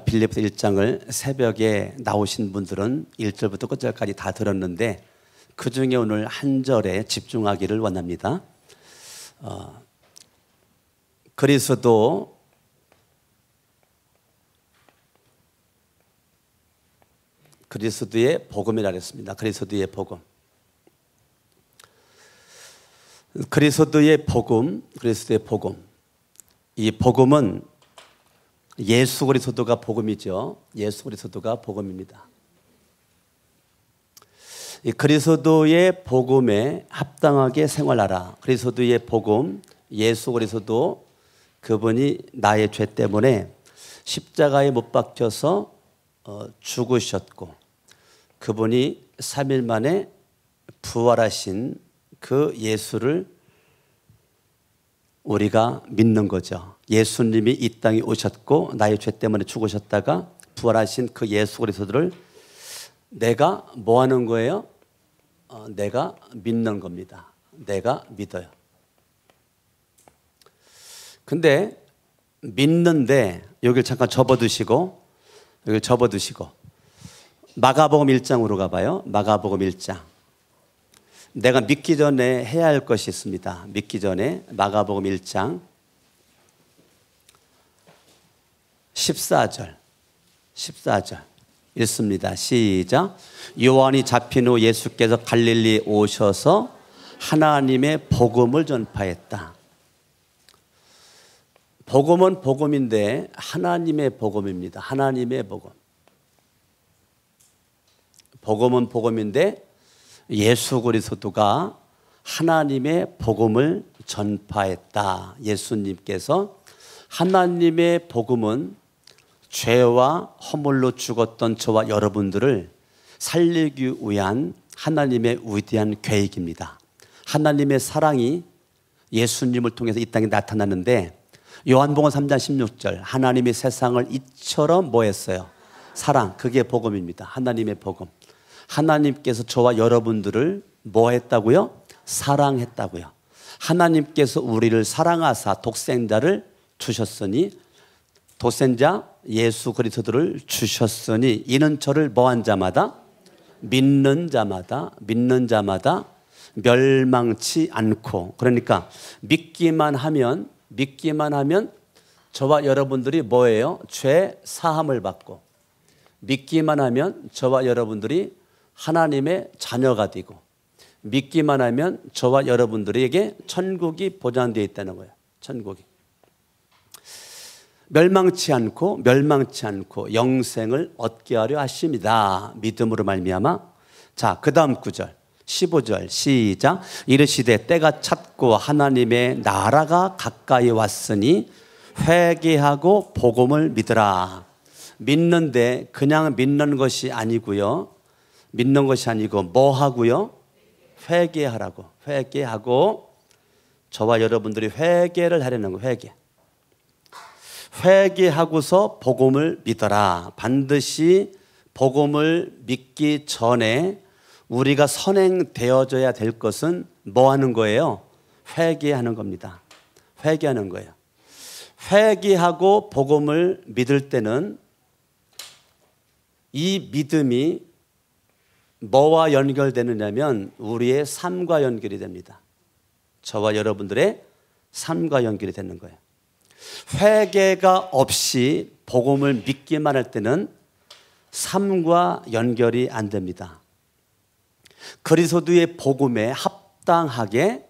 빌립보서 1장을 새벽에 나오신 분들은 1절부터 끝절까지 다 들었는데 그 중에 오늘 한 절에 집중하기를 원합니다. 그리스도의 복음이라 했습니다. 그리스도의 복음. 그리스도의 복음. 이 복음은 예수 그리스도가 복음이죠. 예수 그리스도가 복음입니다. 이 그리스도의 복음에 합당하게 생활하라. 그리스도의 복음, 예수 그리스도 그분이 나의 죄 때문에 십자가에 못 박혀서 죽으셨고 그분이 3일 만에 부활하신 그 예수를 우리가 믿는 거죠. 예수님이 이 땅에 오셨고 나의 죄 때문에 죽으셨다가 부활하신 그 예수 그리스도를 내가 뭐 하는 거예요? 내가 믿는 겁니다. 내가 믿어요. 근데 믿는데 여기를 잠깐 접어두시고 마가복음 1장으로 가봐요. 마가복음 1장. 내가 믿기 전에 해야 할 것이 있습니다. 믿기 전에 마가복음 1장 14절 읽습니다. 시작. 요한이 잡힌 후 예수께서 갈릴리에 오셔서 하나님의 복음을 전파했다. 복음은 복음인데 하나님의 복음입니다. 하나님의 복음. 복음은 복음인데 예수 그리스도가 하나님의 복음을 전파했다. 예수님께서 하나님의 복음은 죄와 허물로 죽었던 저와 여러분들을 살리기 위한 하나님의 위대한 계획입니다. 하나님의 사랑이 예수님을 통해서 이 땅에 나타났는데 요한복음 3장 16절 하나님이 세상을 이처럼 뭐 했어요? 사랑. 그게 복음입니다. 하나님의 복음. 하나님께서 저와 여러분들을 뭐 했다고요? 사랑했다고요. 하나님께서 우리를 사랑하사 독생자를 주셨으니 독생자 예수 그리스도를 주셨으니 이는 저를 뭐한 자마다 믿는 자마다 멸망치 않고, 그러니까 믿기만 하면 저와 여러분들이 뭐예요? 죄 사함을 받고, 믿기만 하면 저와 여러분들이 하나님의 자녀가 되고, 믿기만 하면 저와 여러분들에게 천국이 보장되어 있다는 거예요. 천국이. 멸망치 않고 영생을 얻게 하려 하십니다. 믿음으로 말미암아. 자, 그 다음 구절 15절 시작. 이르시되 때가 찼고 하나님의 나라가 가까이 왔으니 회개하고 복음을 믿으라. 믿는데 그냥 믿는 것이 아니고요. 믿는 것이 아니고 뭐 하고요? 회개하라고. 회개하고 저와 여러분들이 회개를 하려는 거예요. 회개. 회개하고서 복음을 믿어라. 반드시 복음을 믿기 전에 우리가 선행되어져야 될 것은 뭐 하는 거예요? 회개하는 겁니다. 회개하는 거예요. 회개하고 복음을 믿을 때는 이 믿음이 뭐와 연결되느냐면 우리의 삶과 연결이 됩니다. 저와 여러분들의 삶과 연결이 되는 거예요. 회개가 없이 복음을 믿기만 할 때는 삶과 연결이 안 됩니다. 그리스도의 복음에 합당하게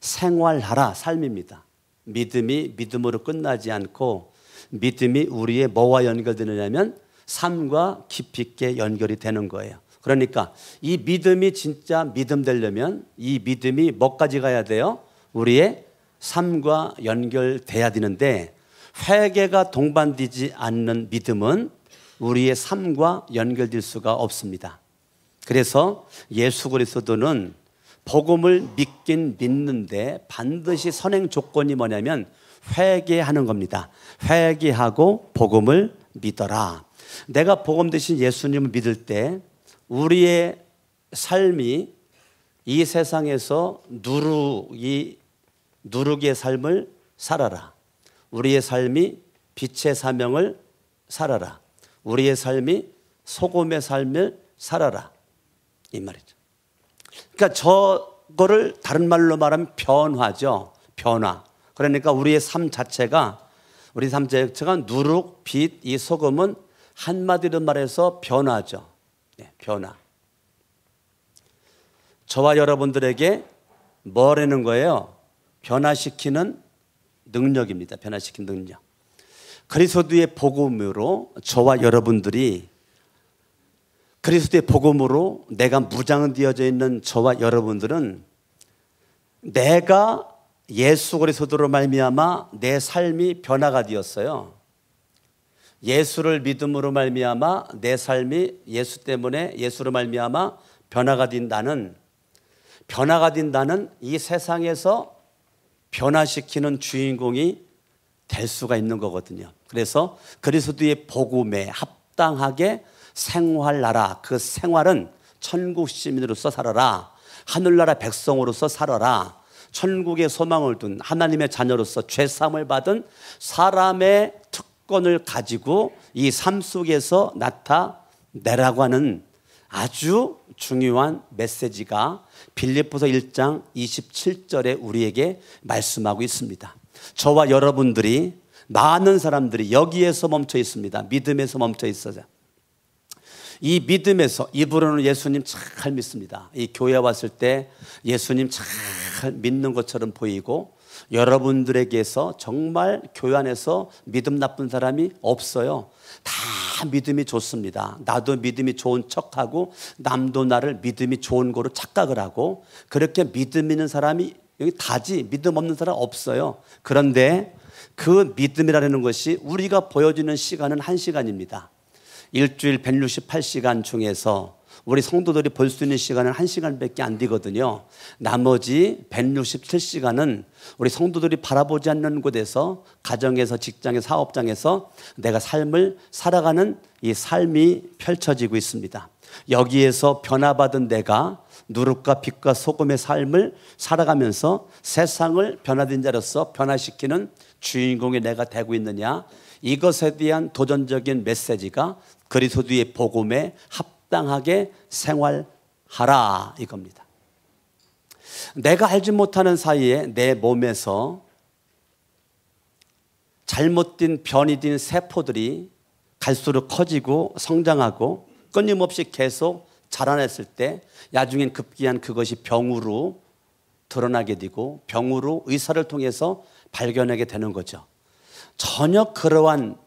생활하라 삶입니다. 믿음이 믿음으로 끝나지 않고 믿음이 우리의 뭐와 연결되느냐면 삶과 깊이 있게 연결이 되는 거예요. 그러니까 이 믿음이 진짜 믿음 되려면 이 믿음이 뭐까지 가야 돼요? 우리의 삶과 연결돼야 되는데 회개가 동반되지 않는 믿음은 우리의 삶과 연결될 수가 없습니다. 그래서 예수 그리스도는 복음을 믿긴 믿는데 반드시 선행 조건이 뭐냐면 회개하는 겁니다. 회개하고 복음을 믿어라. 내가 복음 대신 예수님을 믿을 때 우리의 삶이 이 세상에서 누룩의 삶을 살아라. 우리의 삶이 빛의 사명을 살아라. 우리의 삶이 소금의 삶을 살아라. 이 말이죠. 그러니까 저거를 다른 말로 말하면 변화죠. 변화. 그러니까 우리의 삶 자체가 누룩, 빛, 이 소금은 한마디로 말해서 변화죠. 네, 변화. 저와 여러분들에게 뭐라는 거예요? 변화시키는 능력입니다. 변화시키는 능력. 그리스도의 복음으로 저와 여러분들이 그리스도의 복음으로 내가 무장되어져 있는 저와 여러분들은 내가 예수 그리스도로 말미암아 내 삶이 변화가 되었어요. 예수를 믿음으로 말미암아 내 삶이 예수 때문에 예수로 말미암아 변화가 된 나는 이 세상에서 변화시키는 주인공이 될 수가 있는 거거든요. 그래서 그리스도의 복음에 합당하게 생활하라. 그 생활은 천국 시민으로서 살아라. 하늘나라 백성으로서 살아라. 천국의 소망을 둔 하나님의 자녀로서 죄사함을 받은 사람의 특권을 가지고 이 삶 속에서 나타내라고 하는 아주 중요한 메시지가 빌립보서 1장 27절에 우리에게 말씀하고 있습니다. 저와 여러분들이 많은 사람들이 여기에서 멈춰 있습니다. 믿음에서 멈춰 있어요. 이 믿음에서 입으로는 예수님 잘 믿습니다. 이 교회 왔을 때 예수님 잘 믿는 것처럼 보이고 여러분들에게서 정말 교회 안에서 믿음 나쁜 사람이 없어요. 다 믿음이 좋습니다. 나도 믿음이 좋은 척하고 남도 나를 믿음이 좋은 거로 착각을 하고 그렇게 믿음 있는 사람이 여기 다지 믿음 없는 사람 없어요. 그런데 그 믿음이라는 것이 우리가 보여주는 시간은 1시간입니다. 일주일 168시간 중에서 우리 성도들이 볼 수 있는 시간은 1시간밖에 안 되거든요. 나머지 167시간은 우리 성도들이 바라보지 않는 곳에서 가정에서 직장에서 사업장에서 내가 삶을 살아가는 이 삶이 펼쳐지고 있습니다. 여기에서 변화받은 내가 누룩과 빛과 소금의 삶을 살아가면서 세상을 변화된 자로서 변화시키는 주인공이 내가 되고 있느냐, 이것에 대한 도전적인 메시지가 그리스도의 복음에 합당하게 생활하라 이겁니다. 내가 알지 못하는 사이에 내 몸에서 잘못된 변이 된 세포들이 갈수록 커지고 성장하고 끊임없이 계속 자라났을 때 나중엔 급기야는 그것이 병으로 드러나게 되고 병으로 의사를 통해서 발견하게 되는 거죠. 전혀 그러한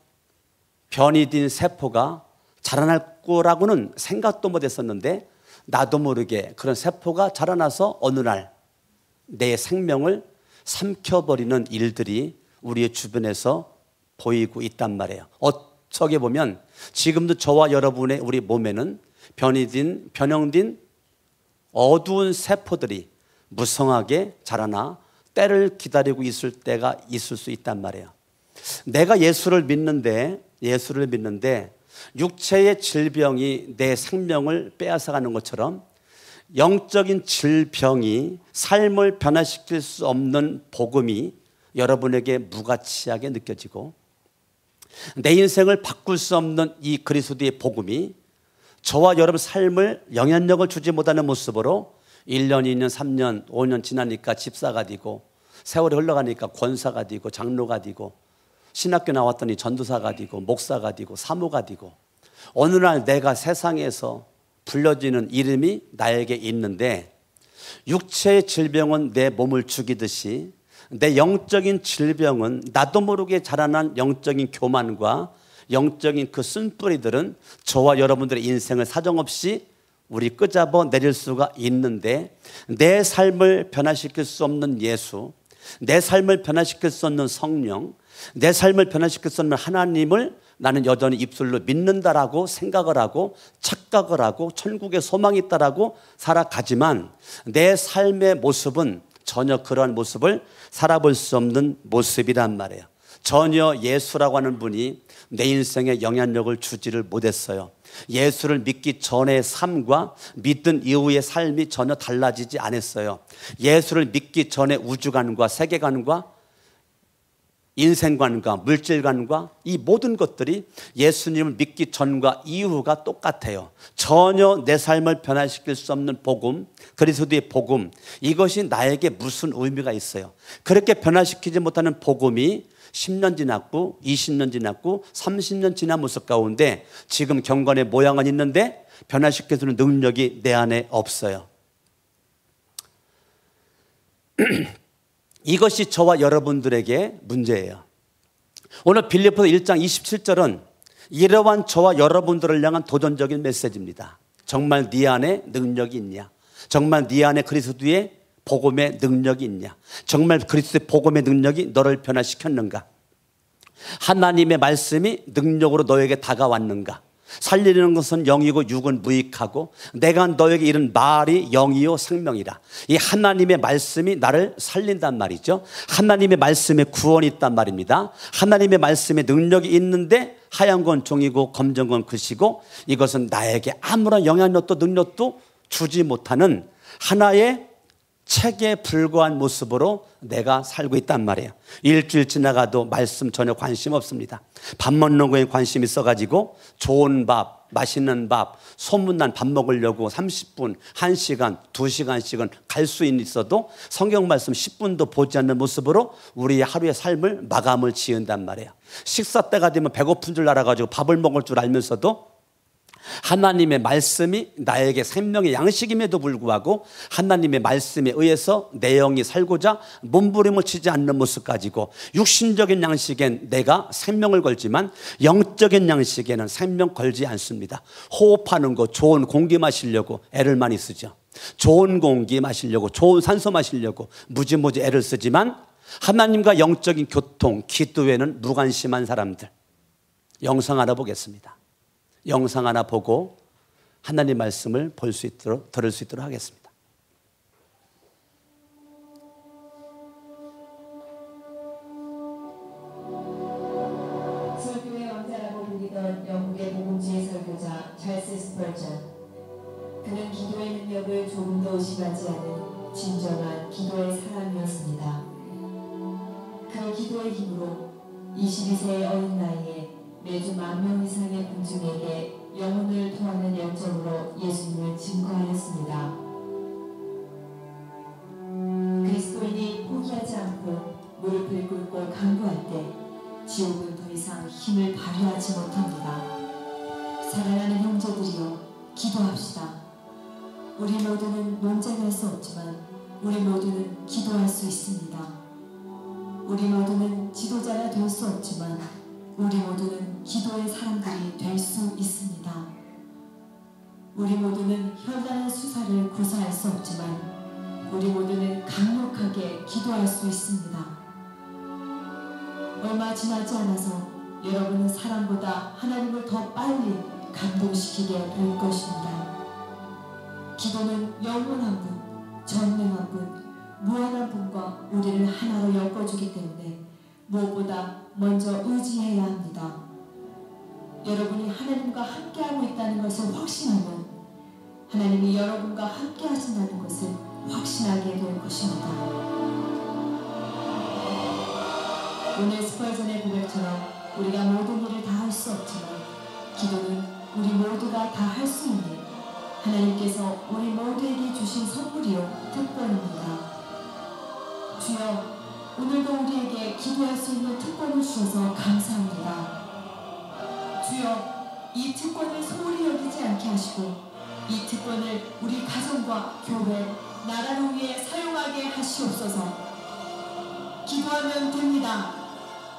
변이 된 세포가 자라날 거라고는 생각도 못했었는데 나도 모르게 그런 세포가 자라나서 어느 날 내 생명을 삼켜버리는 일들이 우리의 주변에서 보이고 있단 말이에요. 어떻게 보면 지금도 저와 여러분의 우리 몸에는 변형된 어두운 세포들이 무성하게 자라나 때를 기다리고 있을 때가 있을 수 있단 말이에요. 내가 예수를 믿는데 육체의 질병이 내 생명을 빼앗아가는 것처럼 영적인 질병이 삶을 변화시킬 수 없는 복음이 여러분에게 무가치하게 느껴지고 내 인생을 바꿀 수 없는 이 그리스도의 복음이 저와 여러분 삶을 영향력을 주지 못하는 모습으로 1년, 2년, 3년, 5년 지나니까 집사가 되고 세월이 흘러가니까 권사가 되고 장로가 되고 신학교 나왔더니 전도사가 되고 목사가 되고 사모가 되고 어느 날 내가 세상에서 불려지는 이름이 나에게 있는데 육체의 질병은 내 몸을 죽이듯이 내 영적인 질병은 나도 모르게 자라난 영적인 교만과 영적인 그 쓴뿌리들은 저와 여러분들의 인생을 사정없이 우리 끄잡아 내릴 수가 있는데 내 삶을 변화시킬 수 없는 예수, 내 삶을 변화시킬 수 없는 성령, 내 삶을 변화시킬 수 없는 하나님을 나는 여전히 입술로 믿는다라고 생각을 하고 착각을 하고 천국에 소망이 있다라고 살아가지만 내 삶의 모습은 전혀 그러한 모습을 살아볼 수 없는 모습이란 말이에요. 전혀 예수라고 하는 분이 내 인생에 영향력을 주지를 못했어요. 예수를 믿기 전의 삶과 믿은 이후의 삶이 전혀 달라지지 않았어요. 예수를 믿기 전의 우주관과 세계관과 인생관과 물질관과 이 모든 것들이 예수님을 믿기 전과 이후가 똑같아요. 전혀 내 삶을 변화시킬 수 없는 복음, 그리스도의 복음, 이것이 나에게 무슨 의미가 있어요. 그렇게 변화시키지 못하는 복음이 10년 지났고 20년 지났고 30년 지난 모습 가운데 지금 경건의 모양은 있는데 변화시켜주는 능력이 내 안에 없어요. 이것이 저와 여러분들에게 문제예요. 오늘 빌립보서 1장 27절은 이러한 저와 여러분들을 향한 도전적인 메시지입니다. 정말 네 안에 능력이 있냐? 정말 네 안에 그리스도의 복음의 능력이 있냐? 정말 그리스도의 복음의 능력이 너를 변화시켰는가? 하나님의 말씀이 능력으로 너에게 다가왔는가? 살리는 것은 영이고 육은 무익하고 내가 너에게 이른 말이 영이요 생명이라. 이 하나님의 말씀이 나를 살린단 말이죠. 하나님의 말씀에 구원이 있단 말입니다. 하나님의 말씀에 능력이 있는데 하얀 건 종이고 검정 건 글씨고 이것은 나에게 아무런 영향력도 능력도 주지 못하는 하나의 책에 불과한 모습으로 내가 살고 있단 말이에요. 일주일 지나가도 말씀 전혀 관심 없습니다. 밥 먹는 거에 관심 있어가지고 좋은 밥, 맛있는 밥, 소문난 밥 먹으려고 30분, 1시간, 2시간씩은 갈 수 있어도 성경 말씀 10분도 보지 않는 모습으로 우리의 하루의 삶을 마감을 지은단 말이에요. 식사 때가 되면 배고픈 줄 알아가지고 밥을 먹을 줄 알면서도 하나님의 말씀이 나에게 생명의 양식임에도 불구하고 하나님의 말씀에 의해서 내 영이 살고자 몸부림을 치지 않는 모습 가지고 육신적인 양식엔 내가 생명을 걸지만 영적인 양식에는 생명 걸지 않습니다. 호흡하는 거 좋은 공기 마시려고 애를 많이 쓰죠. 좋은 공기 마시려고 좋은 산소 마시려고 무지무지 애를 쓰지만 하나님과 영적인 교통, 기도에는 무관심한 사람들. 영상 하나 보겠습니다. 영상 하나 보고 하나님 말씀을 볼 수 있도록 들을 수 있도록 하겠습니다. 설교의 왕자라고 불리던 영국의 복음주의 설교자 찰스 스펄전. 그는 기도의 능력을 조금도 의심하지 않은 진정한 기도의 사람이었습니다. 그 기도의 힘으로 22세의 어린 나이에 매주 10,000명 이상의 군중에게 영혼을 토하는 열정으로 예수님을 증거하였습니다. 그리스도인이 포기하지 않고 무릎을 꿇고 간구할 때 지옥은 더 이상 힘을 발휘하지 못합니다. 사랑하는 형제들이여, 기도합시다. 우리 모두는 논쟁할 수 없지만 우리 모두는 기도할 수 있습니다. 우리 모두는 지도자가 될 수 없지만 우리 모두는 기도의 사람들이 될 수 있습니다. 우리 모두는 현란한 수사를 구사할 수 없지만 우리 모두는 강력하게 기도할 수 있습니다. 얼마 지나지 않아서 여러분은 사람보다 하나님을 더 빨리 감동시키게 될 것입니다. 기도는 영원한 분, 전능한 분, 무한한 분과 우리를 하나로 엮어주기 때문에 무엇보다 먼저 의지해야 합니다. 여러분이 하나님과 함께하고 있다는 것을 확신하면 하나님이 여러분과 함께 하신다는 것을 확신하게 될 것입니다. 오늘 스펄전의 고백처럼 우리가 모든 일을 다 할 수 없지만 기도는 우리 모두가 다 할 수 있는 하나님께서 우리 모두에게 주신 선물이요 특권입니다. 주여, 오늘도 우리에게 기도할 수 있는 특권을 주셔서 감사합니다. 주여, 이 특권을 소홀히 여기지 않게 하시고 이 특권을 우리 가정과 교회, 나라를 위해 사용하게 하시옵소서. 기도하면 됩니다.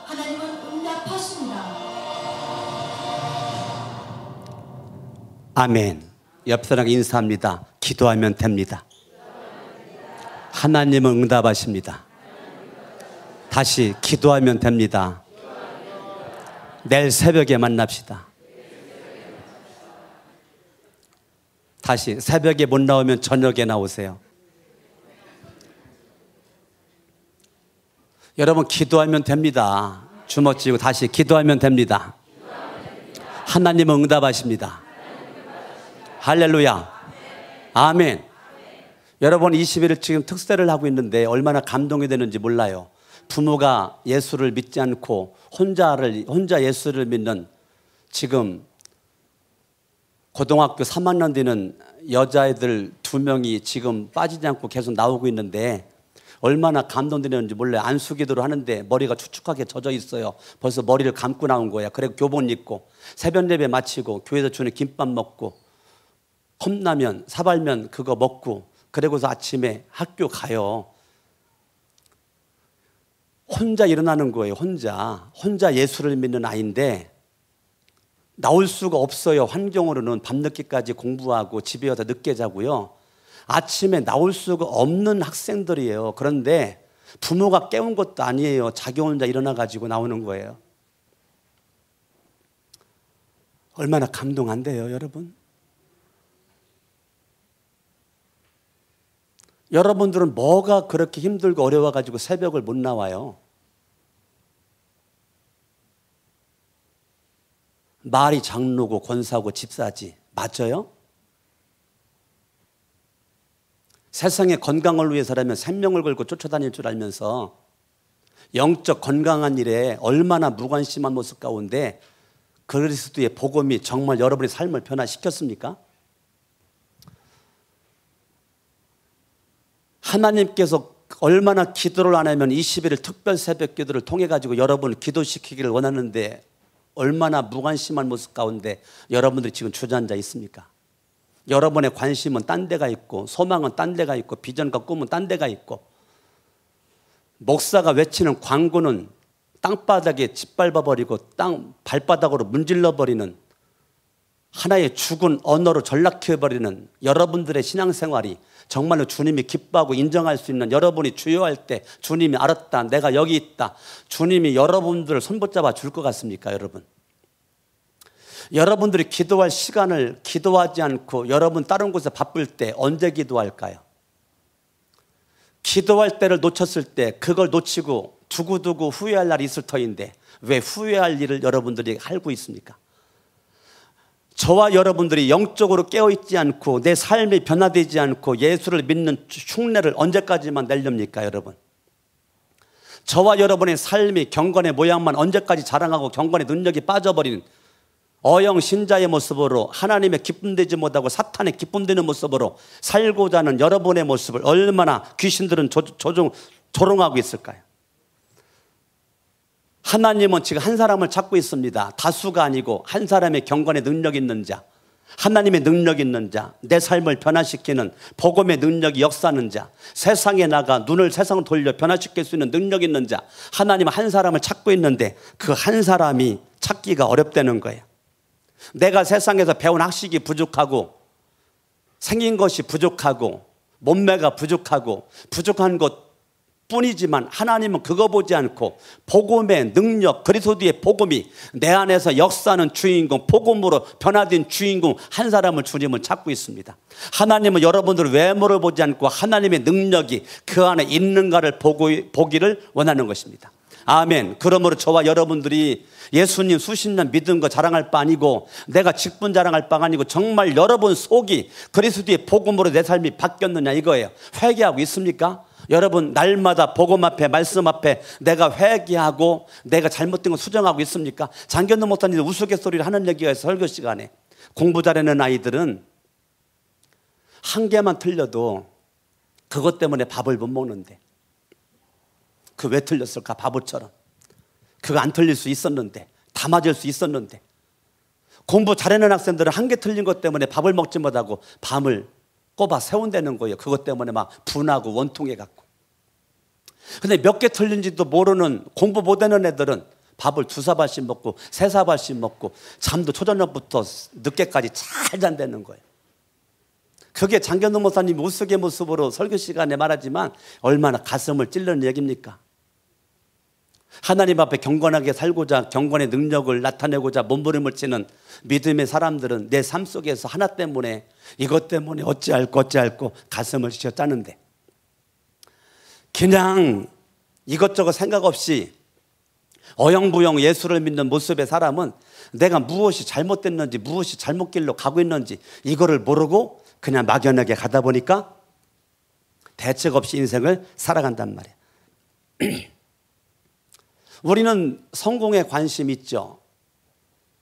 하나님은 응답하십니다. 아멘. 옆 사람에게 인사합니다. 기도하면 됩니다. 하나님은 응답하십니다. 다시 기도하면 됩니다. 내일 새벽에 만납시다. 다시 새벽에 못 나오면 저녁에 나오세요. 여러분, 기도하면 됩니다. 주먹 쥐고 다시 기도하면 됩니다. 하나님은 응답하십니다. 할렐루야. 아멘. 여러분, 20일을 지금 특세를 하고 있는데 얼마나 감동이 되는지 몰라요. 부모가 예수를 믿지 않고 혼자 예수를 믿는 지금 고등학교 3학년 되는 여자애들 2명이 지금 빠지지 않고 계속 나오고 있는데 얼마나 감동되는지 몰라요. 안수기도를 하는데 머리가 축축하게 젖어 있어요. 벌써 머리를 감고 나온 거야. 그래 교복 입고 새벽 예배 마치고 교회에서 주는 김밥 먹고 컵라면 사발면 그거 먹고 그리고서 아침에 학교 가요. 혼자 일어나는 거예요. 혼자 예수를 믿는 아이인데 나올 수가 없어요. 환경으로는 밤늦게까지 공부하고 집에 와서 늦게 자고요. 아침에 나올 수가 없는 학생들이에요. 그런데 부모가 깨운 것도 아니에요. 자기 혼자 일어나 가지고 나오는 거예요. 얼마나 감동 안 돼요, 여러분? 여러분들은 뭐가 그렇게 힘들고 어려워 가지고 새벽을 못 나와요? 말이 장로고 권사고 집사지. 맞아요? 세상의 건강을 위해서라면 생명을 걸고 쫓아다닐 줄 알면서 영적 건강한 일에 얼마나 무관심한 모습 가운데 그리스도의 복음이 정말 여러분의 삶을 변화시켰습니까? 하나님께서 얼마나 기도를 안 하면 21일 특별 새벽 기도를 통해 가지고 여러분을 기도시키기를 원하는데 얼마나 무관심한 모습 가운데 여러분들이 지금 주저앉아 있습니까? 여러분의 관심은 딴 데가 있고 소망은 딴 데가 있고 비전과 꿈은 딴 데가 있고 목사가 외치는 광고는 땅바닥에 짓밟아버리고 땅 발바닥으로 문질러버리는 하나의 죽은 언어로 전락해버리는 여러분들의 신앙생활이 정말로 주님이 기뻐하고 인정할 수 있는 여러분이 주요할 때 주님이 알았다 내가 여기 있다 주님이 여러분들을 손붙잡아 줄 것 같습니까 여러분? 여러분들이 기도할 시간을 기도하지 않고 여러분 다른 곳에 바쁠 때 언제 기도할까요? 기도할 때를 놓쳤을 때 그걸 놓치고 두고두고 후회할 날이 있을 터인데 왜 후회할 일을 여러분들이 알고 있습니까? 저와 여러분들이 영적으로 깨어있지 않고 내 삶이 변화되지 않고 예수를 믿는 흉내를 언제까지만 내렵니까 여러분? 저와 여러분의 삶이 경건의 모양만 언제까지 자랑하고 경건의 능력이 빠져버린 어영 신자의 모습으로 하나님의 기쁨되지 못하고 사탄의 기쁨되는 모습으로 살고자 하는 여러분의 모습을 얼마나 귀신들은 조롱하고 있을까요? 하나님은 지금 한 사람을 찾고 있습니다. 다수가 아니고 한 사람의 경건의 능력 있는 자, 하나님의 능력 있는 자, 내 삶을 변화시키는 복음의 능력이 역사하는 자, 세상에 나가 눈을 세상 돌려 변화시킬 수 있는 능력 있는 자, 하나님은 한 사람을 찾고 있는데 그 한 사람이 찾기가 어렵다는 거예요. 내가 세상에서 배운 학식이 부족하고 생긴 것이 부족하고 몸매가 부족하고 부족한 것 뿐이지만 하나님은 그거 보지 않고 복음의 능력 그리스도의 복음이 내 안에서 역사하는 주인공 복음으로 변화된 주인공 한 사람을 주님은 찾고 있습니다. 하나님은 여러분들 외모를 보지 않고 하나님의 능력이 그 안에 있는가를 보기를 원하는 것입니다. 아멘. 그러므로 저와 여러분들이 예수님 수십 년 믿은 거 자랑할 바 아니고 내가 직분 자랑할 바가 아니고 정말 여러분 속이 그리스도의 복음으로 내 삶이 바뀌었느냐 이거예요. 회개하고 있습니까? 여러분 날마다 복음 앞에 말씀 앞에 내가 회개하고 내가 잘못된 거 수정하고 있습니까? 장견도 못한 일 우스갯소리를 하는 얘기가 있어요. 설교 시간에 공부 잘하는 아이들은 한 개만 틀려도 그것 때문에 밥을 못 먹는데 그 왜 틀렸을까? 바보처럼 그거 안 틀릴 수 있었는데 다 맞을 수 있었는데 공부 잘하는 학생들은 한 개 틀린 것 때문에 밥을 먹지 못하고 밤을 꼽아 세운다는 거예요. 그것 때문에 막 분하고 원통해 갖고. 근데 몇 개 틀린지도 모르는 공부 못하는 애들은 밥을 2사발씩 먹고 3사발씩 먹고 잠도 초저녁부터 늦게까지 잘 잔다는 거예요. 그게 장견동 목사님이 우스갯모습으로 설교 시간에 말하지만 얼마나 가슴을 찔르는 얘기입니까? 하나님 앞에 경건하게 살고자 경건의 능력을 나타내고자 몸부림을 치는 믿음의 사람들은 내 삶 속에서 하나 때문에 이것 때문에 어찌할꼬 가슴을 쥐어짜는데 그냥 이것저것 생각 없이 어영부영 예수를 믿는 모습의 사람은 내가 무엇이 잘못됐는지 무엇이 잘못 길로 가고 있는지 이거를 모르고 그냥 막연하게 가다 보니까 대책 없이 인생을 살아간단 말이에요. 우리는 성공에 관심 있죠.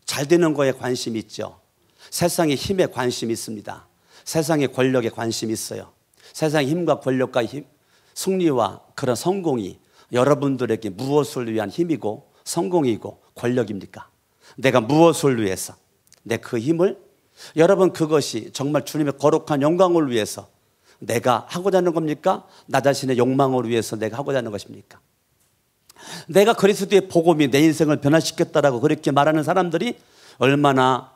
잘 되는 거에 관심 있죠. 세상의 힘에 관심 있습니다. 세상의 권력에 관심 있어요. 세상의 힘과 권력과 승리와 그런 성공이 여러분들에게 무엇을 위한 힘이고 성공이고 권력입니까? 내가 무엇을 위해서 내 그 힘을, 여러분 그것이 정말 주님의 거룩한 영광을 위해서 내가 하고자 하는 겁니까? 나 자신의 욕망을 위해서 내가 하고자 하는 것입니까? 내가 그리스도의 복음이 내 인생을 변화시켰다라고 그렇게 말하는 사람들이 얼마나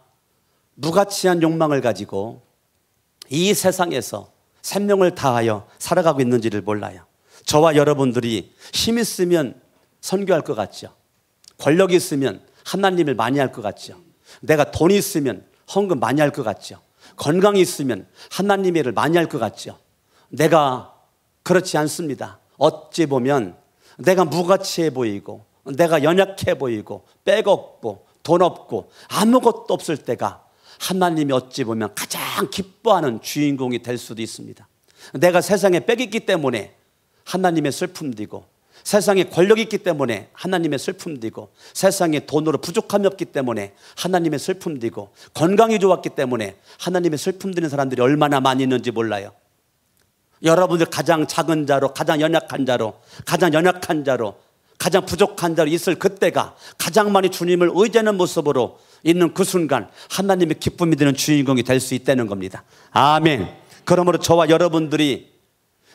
무가치한 욕망을 가지고 이 세상에서 생명을 다하여 살아가고 있는지를 몰라요. 저와 여러분들이 힘 있으면 선교할 것 같죠. 권력이 있으면 하나님을 많이 할 것 같죠. 내가 돈이 있으면 헌금 많이 할 것 같죠. 건강이 있으면 하나님의 일을 많이 할 것 같죠. 내가 그렇지 않습니다. 어찌 보면 내가 무가치해 보이고 내가 연약해 보이고 빼먹고 돈 없고 아무것도 없을 때가 하나님이 어찌 보면 가장 기뻐하는 주인공이 될 수도 있습니다. 내가 세상에 빽 있기 때문에 하나님의 슬픔도 있고, 세상에 권력이 있기 때문에 하나님의 슬픔도 있고, 세상에 돈으로 부족함이 없기 때문에 하나님의 슬픔도 있고, 건강이 좋았기 때문에 하나님의 슬픔 드는 사람들이 얼마나 많이 있는지 몰라요. 여러분들 가장 작은 자로, 가장 연약한 자로, 가장 부족한 자로 있을 그때가 가장 많이 주님을 의지하는 모습으로 있는 그 순간 하나님의 기쁨이 되는 주인공이 될 수 있다는 겁니다. 아멘. 그러므로 저와 여러분들이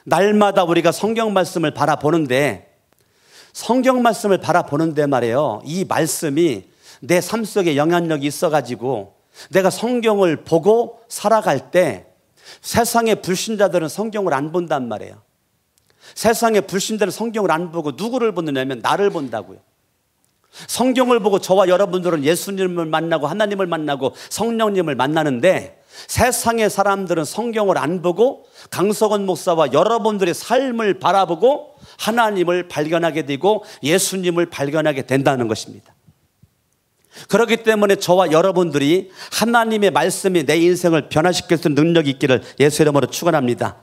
날마다 우리가 성경 말씀을 바라보는데 말이에요, 이 말씀이 내 삶 속에 영향력이 있어가지고 내가 성경을 보고 살아갈 때 세상의 불신자들은 성경을 안 본단 말이에요. 세상의 불신자들은 성경을 안 보고 누구를 보느냐면 나를 본다고요. 성경을 보고 저와 여러분들은 예수님을 만나고 하나님을 만나고 성령님을 만나는데, 세상의 사람들은 성경을 안 보고 강석원 목사와 여러분들의 삶을 바라보고 하나님을 발견하게 되고 예수님을 발견하게 된다는 것입니다. 그렇기 때문에 저와 여러분들이 하나님의 말씀이 내 인생을 변화시킬 수 있는 능력이 있기를 예수 이름으로 축원합니다.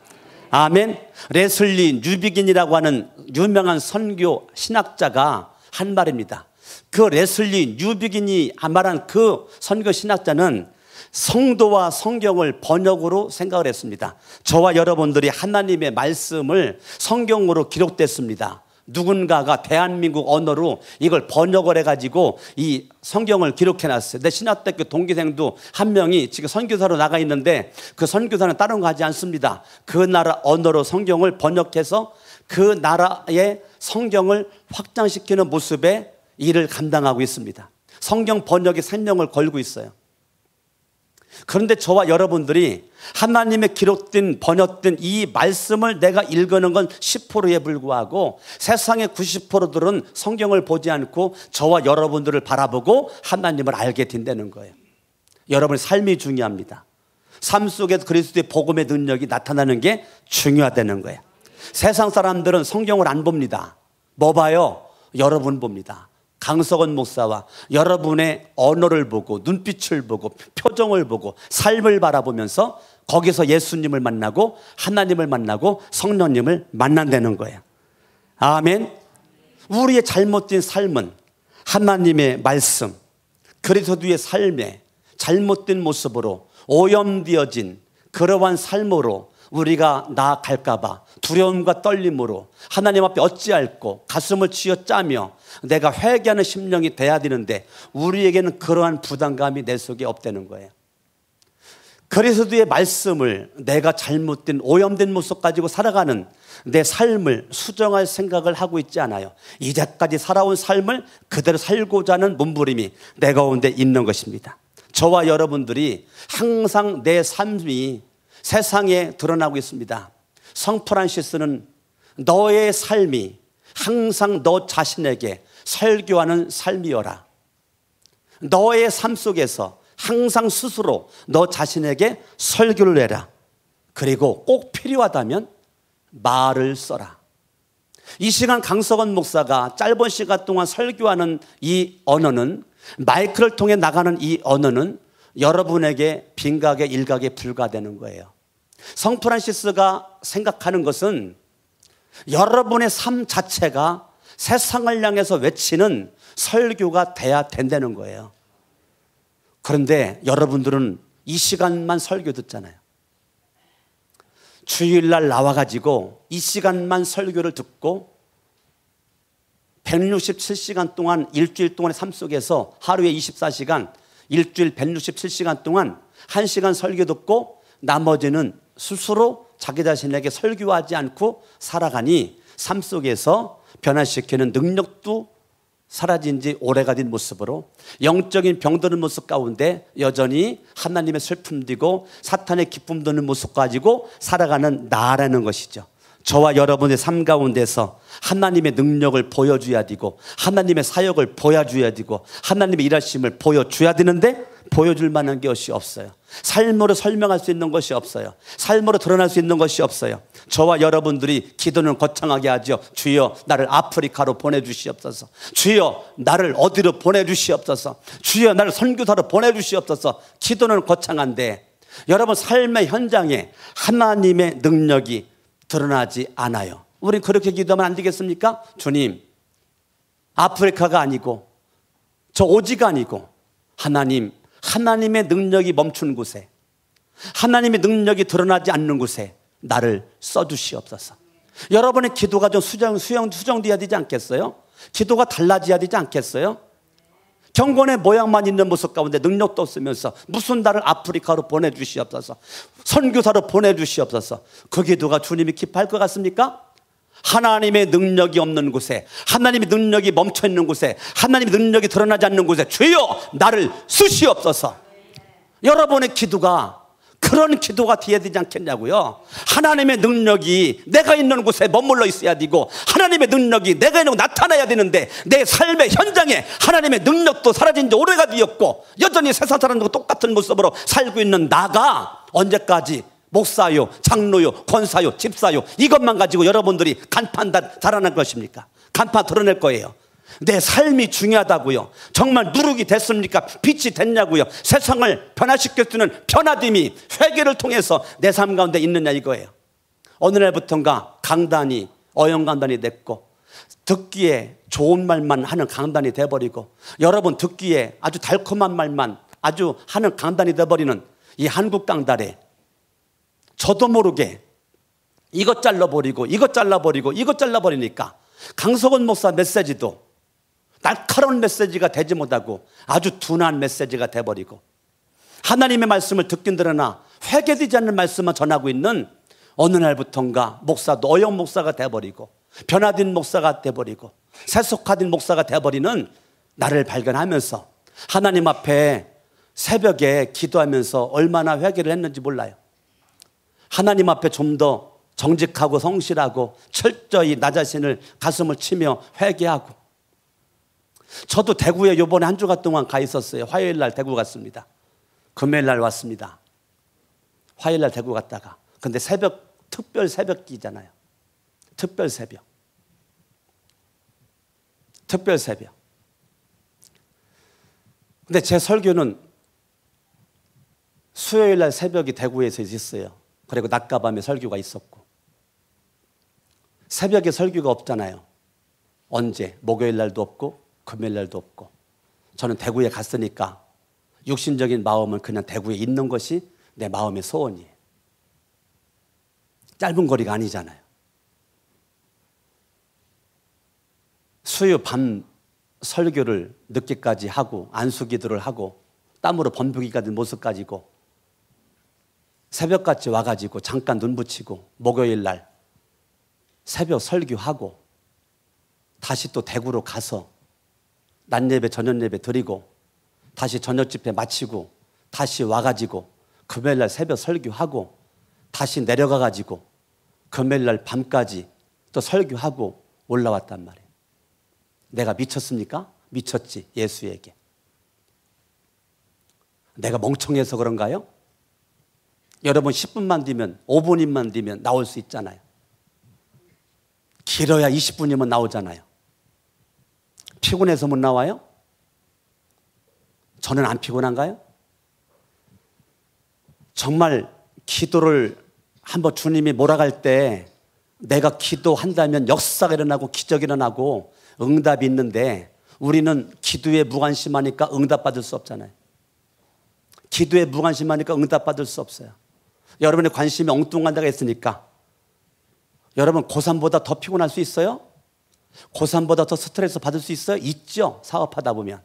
아멘. 레슬리 뉴비긴이라고 하는 유명한 선교 신학자가 한 말입니다. 그 레슬리 뉴비긴이 말한 그 선교 신학자는 성도와 성경을 번역으로 생각을 했습니다. 저와 여러분들이 하나님의 말씀을 성경으로 기록됐습니다. 누군가가 대한민국 언어로 이걸 번역을 해가지고 이 성경을 기록해놨어요. 내 신학대학교 동기생도 한 명이 지금 선교사로 나가 있는데 그 선교사는 다른 거 하지 않습니다. 그 나라 언어로 성경을 번역해서 그 나라의 성경을 확장시키는 모습의 일을 감당하고 있습니다. 성경 번역에 생명을 걸고 있어요. 그런데 저와 여러분들이 하나님의 기록된 번역된 이 말씀을 내가 읽는 건 10%에 불구하고 세상의 90%들은 성경을 보지 않고 저와 여러분들을 바라보고 하나님을 알게 된다는 거예요. 여러분의 삶이 중요합니다. 삶 속에서 그리스도의 복음의 능력이 나타나는 게 중요하다는 거예요. 세상 사람들은 성경을 안 봅니다. 뭐 봐요? 여러분 봅니다. 강석원 목사와 여러분의 언어를 보고 눈빛을 보고 표정을 보고 삶을 바라보면서 거기서 예수님을 만나고 하나님을 만나고 성령님을 만난다는 거예요. 아멘. 우리의 잘못된 삶은 하나님의 말씀, 그리스도의 삶의 잘못된 모습으로 오염되어진 그러한 삶으로 우리가 나아갈까 봐 두려움과 떨림으로 하나님 앞에 어찌할꼬 가슴을 쥐어짜며 내가 회개하는 심령이 돼야 되는데 우리에게는 그러한 부담감이 내 속에 없다는 거예요. 그리스도의 말씀을 내가 잘못된 오염된 모습 가지고 살아가는 내 삶을 수정할 생각을 하고 있지 않아요. 이제까지 살아온 삶을 그대로 살고자 하는 몸부림이 내 가운데 있는 것입니다. 저와 여러분들이 항상 내 삶이 세상에 드러나고 있습니다. 성 프란시스는 너의 삶이 항상 너 자신에게 설교하는 삶이어라. 너의 삶 속에서 항상 스스로 너 자신에게 설교를 해라. 그리고 꼭 필요하다면 말을 써라. 이 시간 강석원 목사가 짧은 시간 동안 설교하는 이 언어는, 마이크를 통해 나가는 이 언어는 여러분에게 빈각에 일각에 불과되는 거예요. 성 프란시스가 생각하는 것은 여러분의 삶 자체가 세상을 향해서 외치는 설교가 돼야 된다는 거예요. 그런데 여러분들은 이 시간만 설교 듣잖아요. 주일날 나와가지고 이 시간만 설교를 듣고 167시간 동안 일주일 동안의 삶 속에서 하루에 24시간 일주일 167시간 동안 1시간 설교 듣고 나머지는 스스로 자기 자신에게 설교하지 않고 살아가니 삶 속에서 변화시키는 능력도 사라진 지 오래가 된 모습으로 영적인 병드는 모습 가운데 여전히 하나님의 슬픔 들고 사탄의 기쁨 드는 모습 가지고 살아가는 나라는 것이죠. 저와 여러분의 삶 가운데서 하나님의 능력을 보여줘야 되고 하나님의 사역을 보여줘야 되고 하나님의 일하심을 보여줘야 되는데 보여줄 만한 것이 없어요. 삶으로 설명할 수 있는 것이 없어요. 삶으로 드러날 수 있는 것이 없어요. 저와 여러분들이 기도는 거창하게 하죠. 주여 나를 아프리카로 보내주시옵소서. 주여 나를 어디로 보내주시옵소서. 주여 나를 선교사로 보내주시옵소서. 기도는 거창한데 여러분 삶의 현장에 하나님의 능력이 드러나지 않아요. 우린 그렇게 기도하면 안 되겠습니까? 주님, 아프리카가 아니고 저 오지가 아니고 하나님의 능력이 멈춘 곳에, 하나님의 능력이 드러나지 않는 곳에 나를 써주시옵소서. 여러분의 기도가 좀 수정돼야 되지 않겠어요? 기도가 달라져야 되지 않겠어요? 경건의 모양만 있는 모습 가운데 능력도 없으면서 무슨 나를 아프리카로 보내주시옵소서, 선교사로 보내주시옵소서. 그 기도가 주님이 기뻐할 것 같습니까? 하나님의 능력이 없는 곳에, 하나님의 능력이 멈춰있는 곳에, 하나님의 능력이 드러나지 않는 곳에 주여 나를 쓰시옵소서. 여러분의 기도가 그런 기도가 되어야 되지 않겠냐고요. 하나님의 능력이 내가 있는 곳에 머물러 있어야 되고 하나님의 능력이 내가 있는 곳에 나타나야 되는데 내 삶의 현장에 하나님의 능력도 사라진 지 오래가 되었고 여전히 세상 사람들과 똑같은 모습으로 살고 있는 나가 언제까지 목사요, 장로요, 권사요, 집사요 이것만 가지고 여러분들이 간판 달아날 것입니까? 간판 드러낼 거예요. 내 삶이 중요하다고요. 정말 누룩이 됐습니까? 빛이 됐냐고요. 세상을 변화시킬 수 있는 변화됨이 회개를 통해서 내 삶 가운데 있느냐 이거예요. 어느 날부턴가 강단이 어영강단이 됐고 듣기에 좋은 말만 하는 강단이 돼버리고 여러분 듣기에 아주 달콤한 말만 아주 하는 강단이 돼버리는 이 한국 강단에 저도 모르게 이것 잘라버리고 이것 잘라버리고 이것 잘라버리니까 강석원 목사 메시지도 날카로운 메시지가 되지 못하고 아주 둔한 메시지가 돼버리고 하나님의 말씀을 듣긴 들으나 회개되지 않는 말씀만 전하고 있는 어느 날부턴가 목사도 어영 목사가 돼버리고 변화된 목사가 돼버리고 세속화된 목사가 돼버리는 나를 발견하면서 하나님 앞에 새벽에 기도하면서 얼마나 회개를 했는지 몰라요. 하나님 앞에 좀 더 정직하고 성실하고 철저히 나 자신을 가슴을 치며 회개하고 저도 대구에 이번에 한 주간 동안 가 있었어요. 화요일 날 대구 갔습니다. 금요일 날 왔습니다. 화요일 날 대구 갔다가 근데 새벽 특별 새벽기잖아요. 특별 새벽. 근데 제 설교는 수요일 날 새벽이 대구에서 있었어요. 그리고 낮과 밤에 설교가 있었고 새벽에 설교가 없잖아요. 언제? 목요일 날도 없고 금요일 날도 없고 저는 대구에 갔으니까 육신적인 마음은 그냥 대구에 있는 것이 내 마음의 소원이에요. 짧은 거리가 아니잖아요. 수요 밤 설교를 늦게까지 하고 안수기도를 하고 땀으로 번복이가 된 모습 가지고 새벽같이 와가지고 잠깐 눈 붙이고 목요일 날 새벽 설교하고 다시 또 대구로 가서 낮 예배 저녁 예배 드리고 다시 저녁 집회 마치고 다시 와가지고 금요일 날 새벽 설교하고 다시 내려가가지고 금요일 날 밤까지 또 설교하고 올라왔단 말이에요. 내가 미쳤습니까? 미쳤지. 예수에게. 내가 멍청해서 그런가요? 여러분 10분만 뒤면 5분만 뒤면 나올 수 있잖아요. 길어야 20분이면 나오잖아요. 피곤해서 못 나와요? 저는 안 피곤한가요? 정말 기도를 한번 주님이 몰아갈 때 내가 기도한다면 역사가 일어나고 기적이 일어나고 응답이 있는데 우리는 기도에 무관심하니까 응답받을 수 없잖아요. 기도에 무관심하니까 응답받을 수 없어요. 여러분의 관심이 엉뚱한 데가 있으니까. 여러분 고3보다 더 피곤할 수 있어요? 고3보다 더 스트레스 받을 수 있어요? 있죠. 사업하다 보면.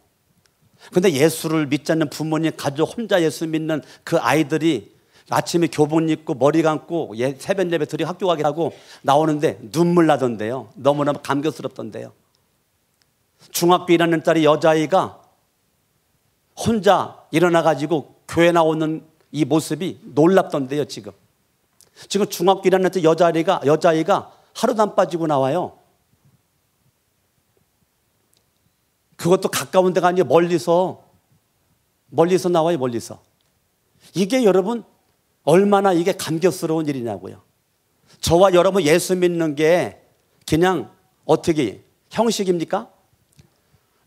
근데 예수를 믿지 않는 부모님, 가족 혼자 예수 믿는 그 아이들이 아침에 교복 입고 머리 감고 새벽 예배 드리고 학교 가게 하고 나오는데 눈물 나던데요. 너무나 감격스럽던데요. 중학교 1학년 짜리 여자아이가 혼자 일어나가지고 교회 나오는 이 모습이 놀랍던데요. 지금 중학교 1학년 때 여자아이가 하루도 안 빠지고 나와요. 그것도 가까운 데가 아니고 멀리서 나와요. 멀리서. 이게 여러분 얼마나 이게 감격스러운 일이냐고요. 저와 여러분 예수 믿는 게 그냥 어떻게 형식입니까?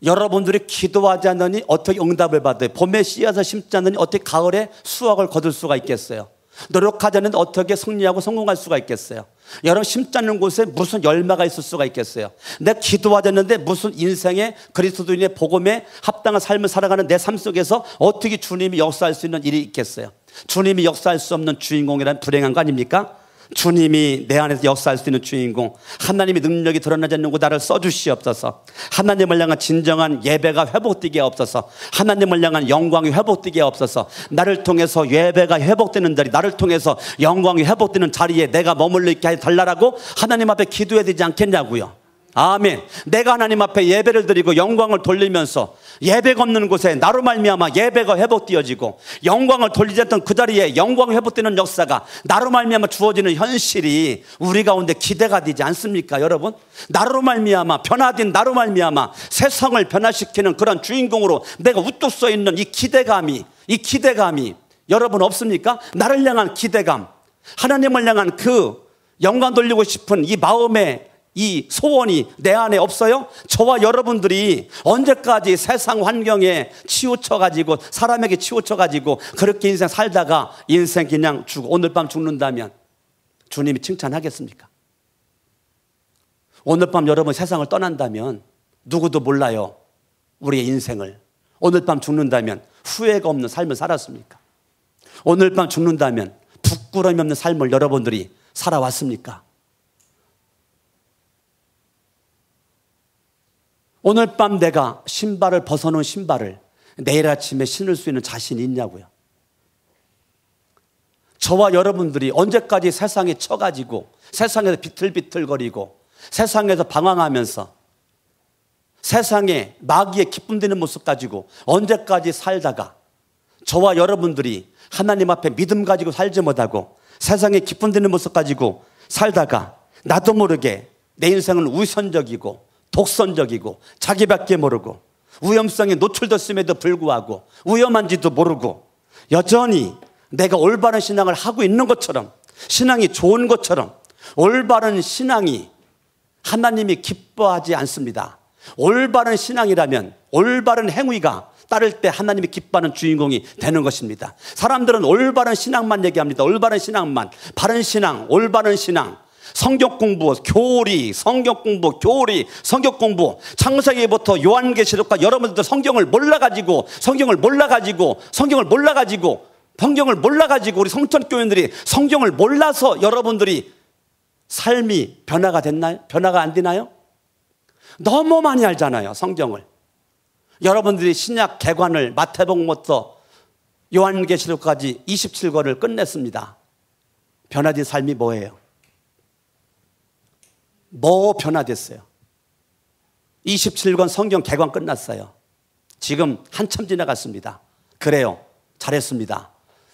여러분들이 기도하지 않으니 어떻게 응답을 받아요? 봄에 씨앗을 심지 않으니 어떻게 가을에 수확을 거둘 수가 있겠어요? 노력하지 않는데 어떻게 승리하고 성공할 수가 있겠어요? 여러분 심지 않는 곳에 무슨 열매가 있을 수가 있겠어요? 내가 기도하지 않는데 무슨 인생의 그리스도인의 복음에 합당한 삶을 살아가는 내 삶 속에서 어떻게 주님이 역사할 수 있는 일이 있겠어요? 주님이 역사할 수 없는 주인공이란 불행한 거 아닙니까? 주님이 내 안에서 역사할 수 있는 주인공, 하나님의 능력이 드러나지 않는 곳 나를 써주시옵소서. 하나님을 향한 진정한 예배가 회복되게 없어서, 하나님을 향한 영광이 회복되게 없어서, 나를 통해서 예배가 회복되는 자리, 나를 통해서 영광이 회복되는 자리에 내가 머물러 있게 해달라고 하나님 앞에 기도해야 되지 않겠냐고요. 아멘. 내가 하나님 앞에 예배를 드리고 영광을 돌리면서 예배가 없는 곳에 나로 말미암아 예배가 회복되어지고 영광을 돌리지 않던 그 자리에 영광이 회복되는 역사가 나로 말미암아 주어지는 현실이 우리 가운데 기대가 되지 않습니까? 여러분, 나로 말미암아 변화된 나로 말미암아 세상을 변화시키는 그런 주인공으로 내가 우뚝 서 있는 이 기대감이 여러분 없습니까? 나를 향한 기대감, 하나님을 향한 그 영광 돌리고 싶은 이 마음의 이 소원이 내 안에 없어요? 저와 여러분들이 언제까지 세상 환경에 치우쳐가지고 사람에게 치우쳐가지고 그렇게 인생 살다가 인생 그냥 오늘 밤 죽는다면 주님이 칭찬하겠습니까? 오늘 밤 여러분 세상을 떠난다면 누구도 몰라요. 우리의 인생을. 오늘 밤 죽는다면 후회가 없는 삶을 살았습니까? 오늘 밤 죽는다면 부끄러움이 없는 삶을 여러분들이 살아왔습니까? 오늘 밤 내가 신발을 벗어놓은 신발을 내일 아침에 신을 수 있는 자신이 있냐고요. 저와 여러분들이 언제까지 세상에 쳐가지고 세상에서 비틀비틀거리고 세상에서 방황하면서 세상에 마귀의 기쁨 되는 모습 가지고 언제까지 살다가 저와 여러분들이 하나님 앞에 믿음 가지고 살지 못하고 세상에 기쁨 되는 모습 가지고 살다가 나도 모르게 내 인생은 우선적이고 독선적이고 자기밖에 모르고 위험성에 노출됐음에도 불구하고 위험한지도 모르고 여전히 내가 올바른 신앙을 하고 있는 것처럼 신앙이 좋은 것처럼 올바른 신앙이 하나님이 기뻐하지 않습니다. 올바른 신앙이라면 올바른 행위가 따를 때 하나님이 기뻐하는 주인공이 되는 것입니다. 사람들은 올바른 신앙만 얘기합니다. 올바른 신앙만, 바른 신앙, 올바른 신앙, 성경 공부, 교리, 성경 공부, 교리, 성경 공부. 창세기부터 요한계시록과 여러분들도 성경을 몰라가지고 우리 성천교인들이 성경을 몰라서 여러분들이 삶이 변화가 됐나요? 변화가 안 되나요? 너무 많이 알잖아요, 성경을. 여러분들이 신약 개관을 마태복음부터 요한계시록까지 27권을 끝냈습니다. 변화된 삶이 뭐예요? 뭐 변화됐어요? 27권 성경 개관 끝났어요. 지금 한참 지나갔습니다. 그래요, 잘했습니다.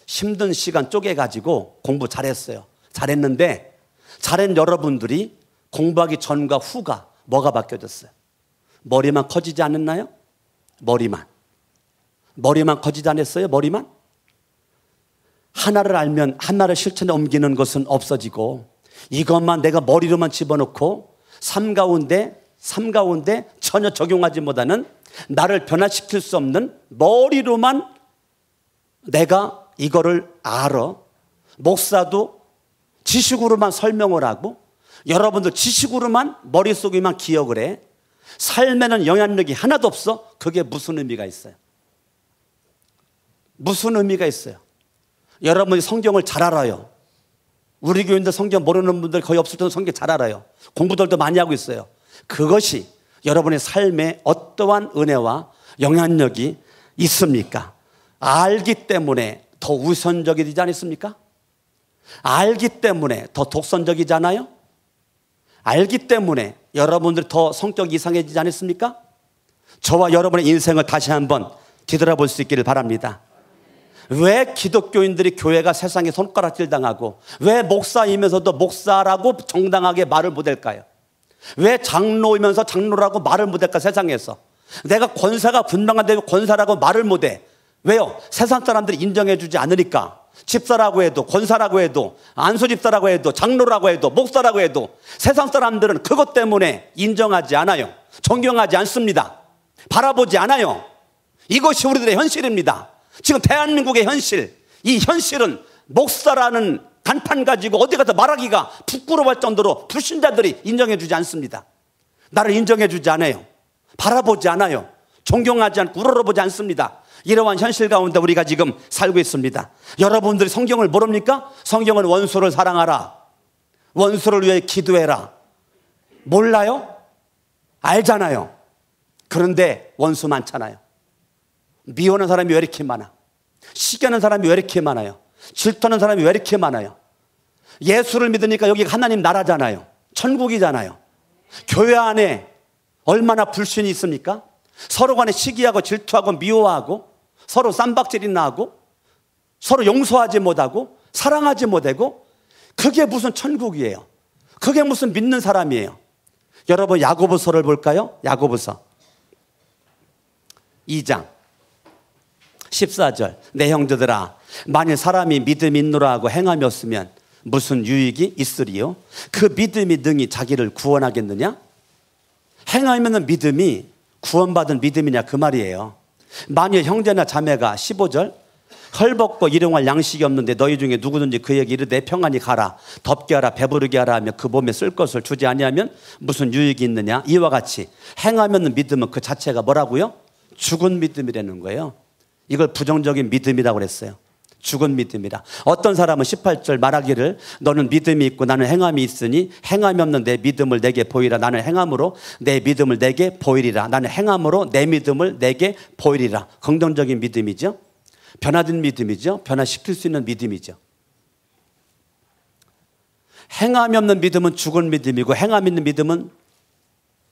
힘든 시간 쪼개가지고 공부 잘했어요. 잘했는데 잘한 여러분들이 공부하기 전과 후가 뭐가 바뀌어졌어요? 머리만 커지지 않았나요? 머리만 커지지 않았어요? 머리만? 하나를 알면 하나를 실천에 옮기는 것은 없어지고 이것만 내가 머리로만 집어넣고 삶 가운데 전혀 적용하지 못하는 나를 변화시킬 수 없는 머리로만 내가 이거를 알아. 목사도 지식으로만 설명을 하고 여러분들 지식으로만 머릿속에만 기억을 해. 삶에는 영향력이 하나도 없어? 그게 무슨 의미가 있어요? 무슨 의미가 있어요? 여러분이 성경을 잘 알아요. 우리 교인들 성경 모르는 분들 거의 없을 텐데 성경 잘 알아요. 공부들도 많이 하고 있어요. 그것이 여러분의 삶에 어떠한 은혜와 영향력이 있습니까? 알기 때문에 더 우선적이 되지 않습니까? 알기 때문에 더 독선적이잖아요. 알기 때문에 여러분들이 더 성격이 이상해지지 않습니까? 저와 여러분의 인생을 다시 한번 뒤돌아볼 수 있기를 바랍니다. 왜 기독교인들이 교회가 세상에 손가락질 당하고, 왜 목사이면서도 목사라고 정당하게 말을 못할까요? 왜 장로이면서 장로라고 말을 못할까? 세상에서 내가 권사가 분명한데 권사라고 말을 못해. 왜요? 세상 사람들이 인정해 주지 않으니까. 집사라고 해도, 권사라고 해도, 안수집사라고 해도, 장로라고 해도, 목사라고 해도 세상 사람들은 그것 때문에 인정하지 않아요. 존경하지 않습니다. 바라보지 않아요. 이것이 우리들의 현실입니다. 지금 대한민국의 현실, 이 현실은 목사라는 간판 가지고 어디 가서 말하기가 부끄러워할 정도로 불신자들이 인정해 주지 않습니다. 나를 인정해 주지 않아요. 바라보지 않아요. 존경하지 않고 우러러보지 않습니다. 이러한 현실 가운데 우리가 지금 살고 있습니다. 여러분들이 성경을 모릅니까? 성경은 원수를 사랑하라, 원수를 위해 기도해라. 몰라요? 알잖아요. 그런데 원수 많잖아요. 미워하는 사람이 왜 이렇게 많아? 시기하는 사람이 왜 이렇게 많아요? 질투하는 사람이 왜 이렇게 많아요? 예수를 믿으니까 여기가 하나님 나라잖아요. 천국이잖아요. 교회 안에 얼마나 불신이 있습니까? 서로 간에 시기하고 질투하고 미워하고 서로 쌈박질이나 하고 서로 용서하지 못하고 사랑하지 못하고, 그게 무슨 천국이에요? 그게 무슨 믿는 사람이에요? 여러분, 야고보서를 볼까요? 야고보서 2장 14절. 내 형제들아, 만일 사람이 믿음이 있노라 하고 행함이 없으면 무슨 유익이 있으리요? 그 믿음이 능히 자기를 구원하겠느냐? 행하면은 믿음이 구원받은 믿음이냐, 그 말이에요. 만일 형제나 자매가 15절 헐벗고 일용할 양식이 없는데 너희 중에 누구든지 그에게 이르되 평안히 가라, 덥게 하라, 배부르게 하라 하며 그 몸에 쓸 것을 주지 아니하면 무슨 유익이 있느냐? 이와 같이 행하면 믿음은 그 자체가 뭐라고요? 죽은 믿음이라는 거예요. 이걸 부정적인 믿음이라고 그랬어요. 죽은 믿음이라. 어떤 사람은 18절 말하기를 너는 믿음이 있고 나는 행함이 있으니 행함이 없는 내 믿음을 내게 보이라. 나는 행함으로 내 믿음을 내게 보이리라. 나는 행함으로 내 믿음을 내게 보이리라. 긍정적인 믿음이죠. 변화된 믿음이죠. 변화시킬 수 있는 믿음이죠. 행함이 없는 믿음은 죽은 믿음이고 행함 있는 믿음은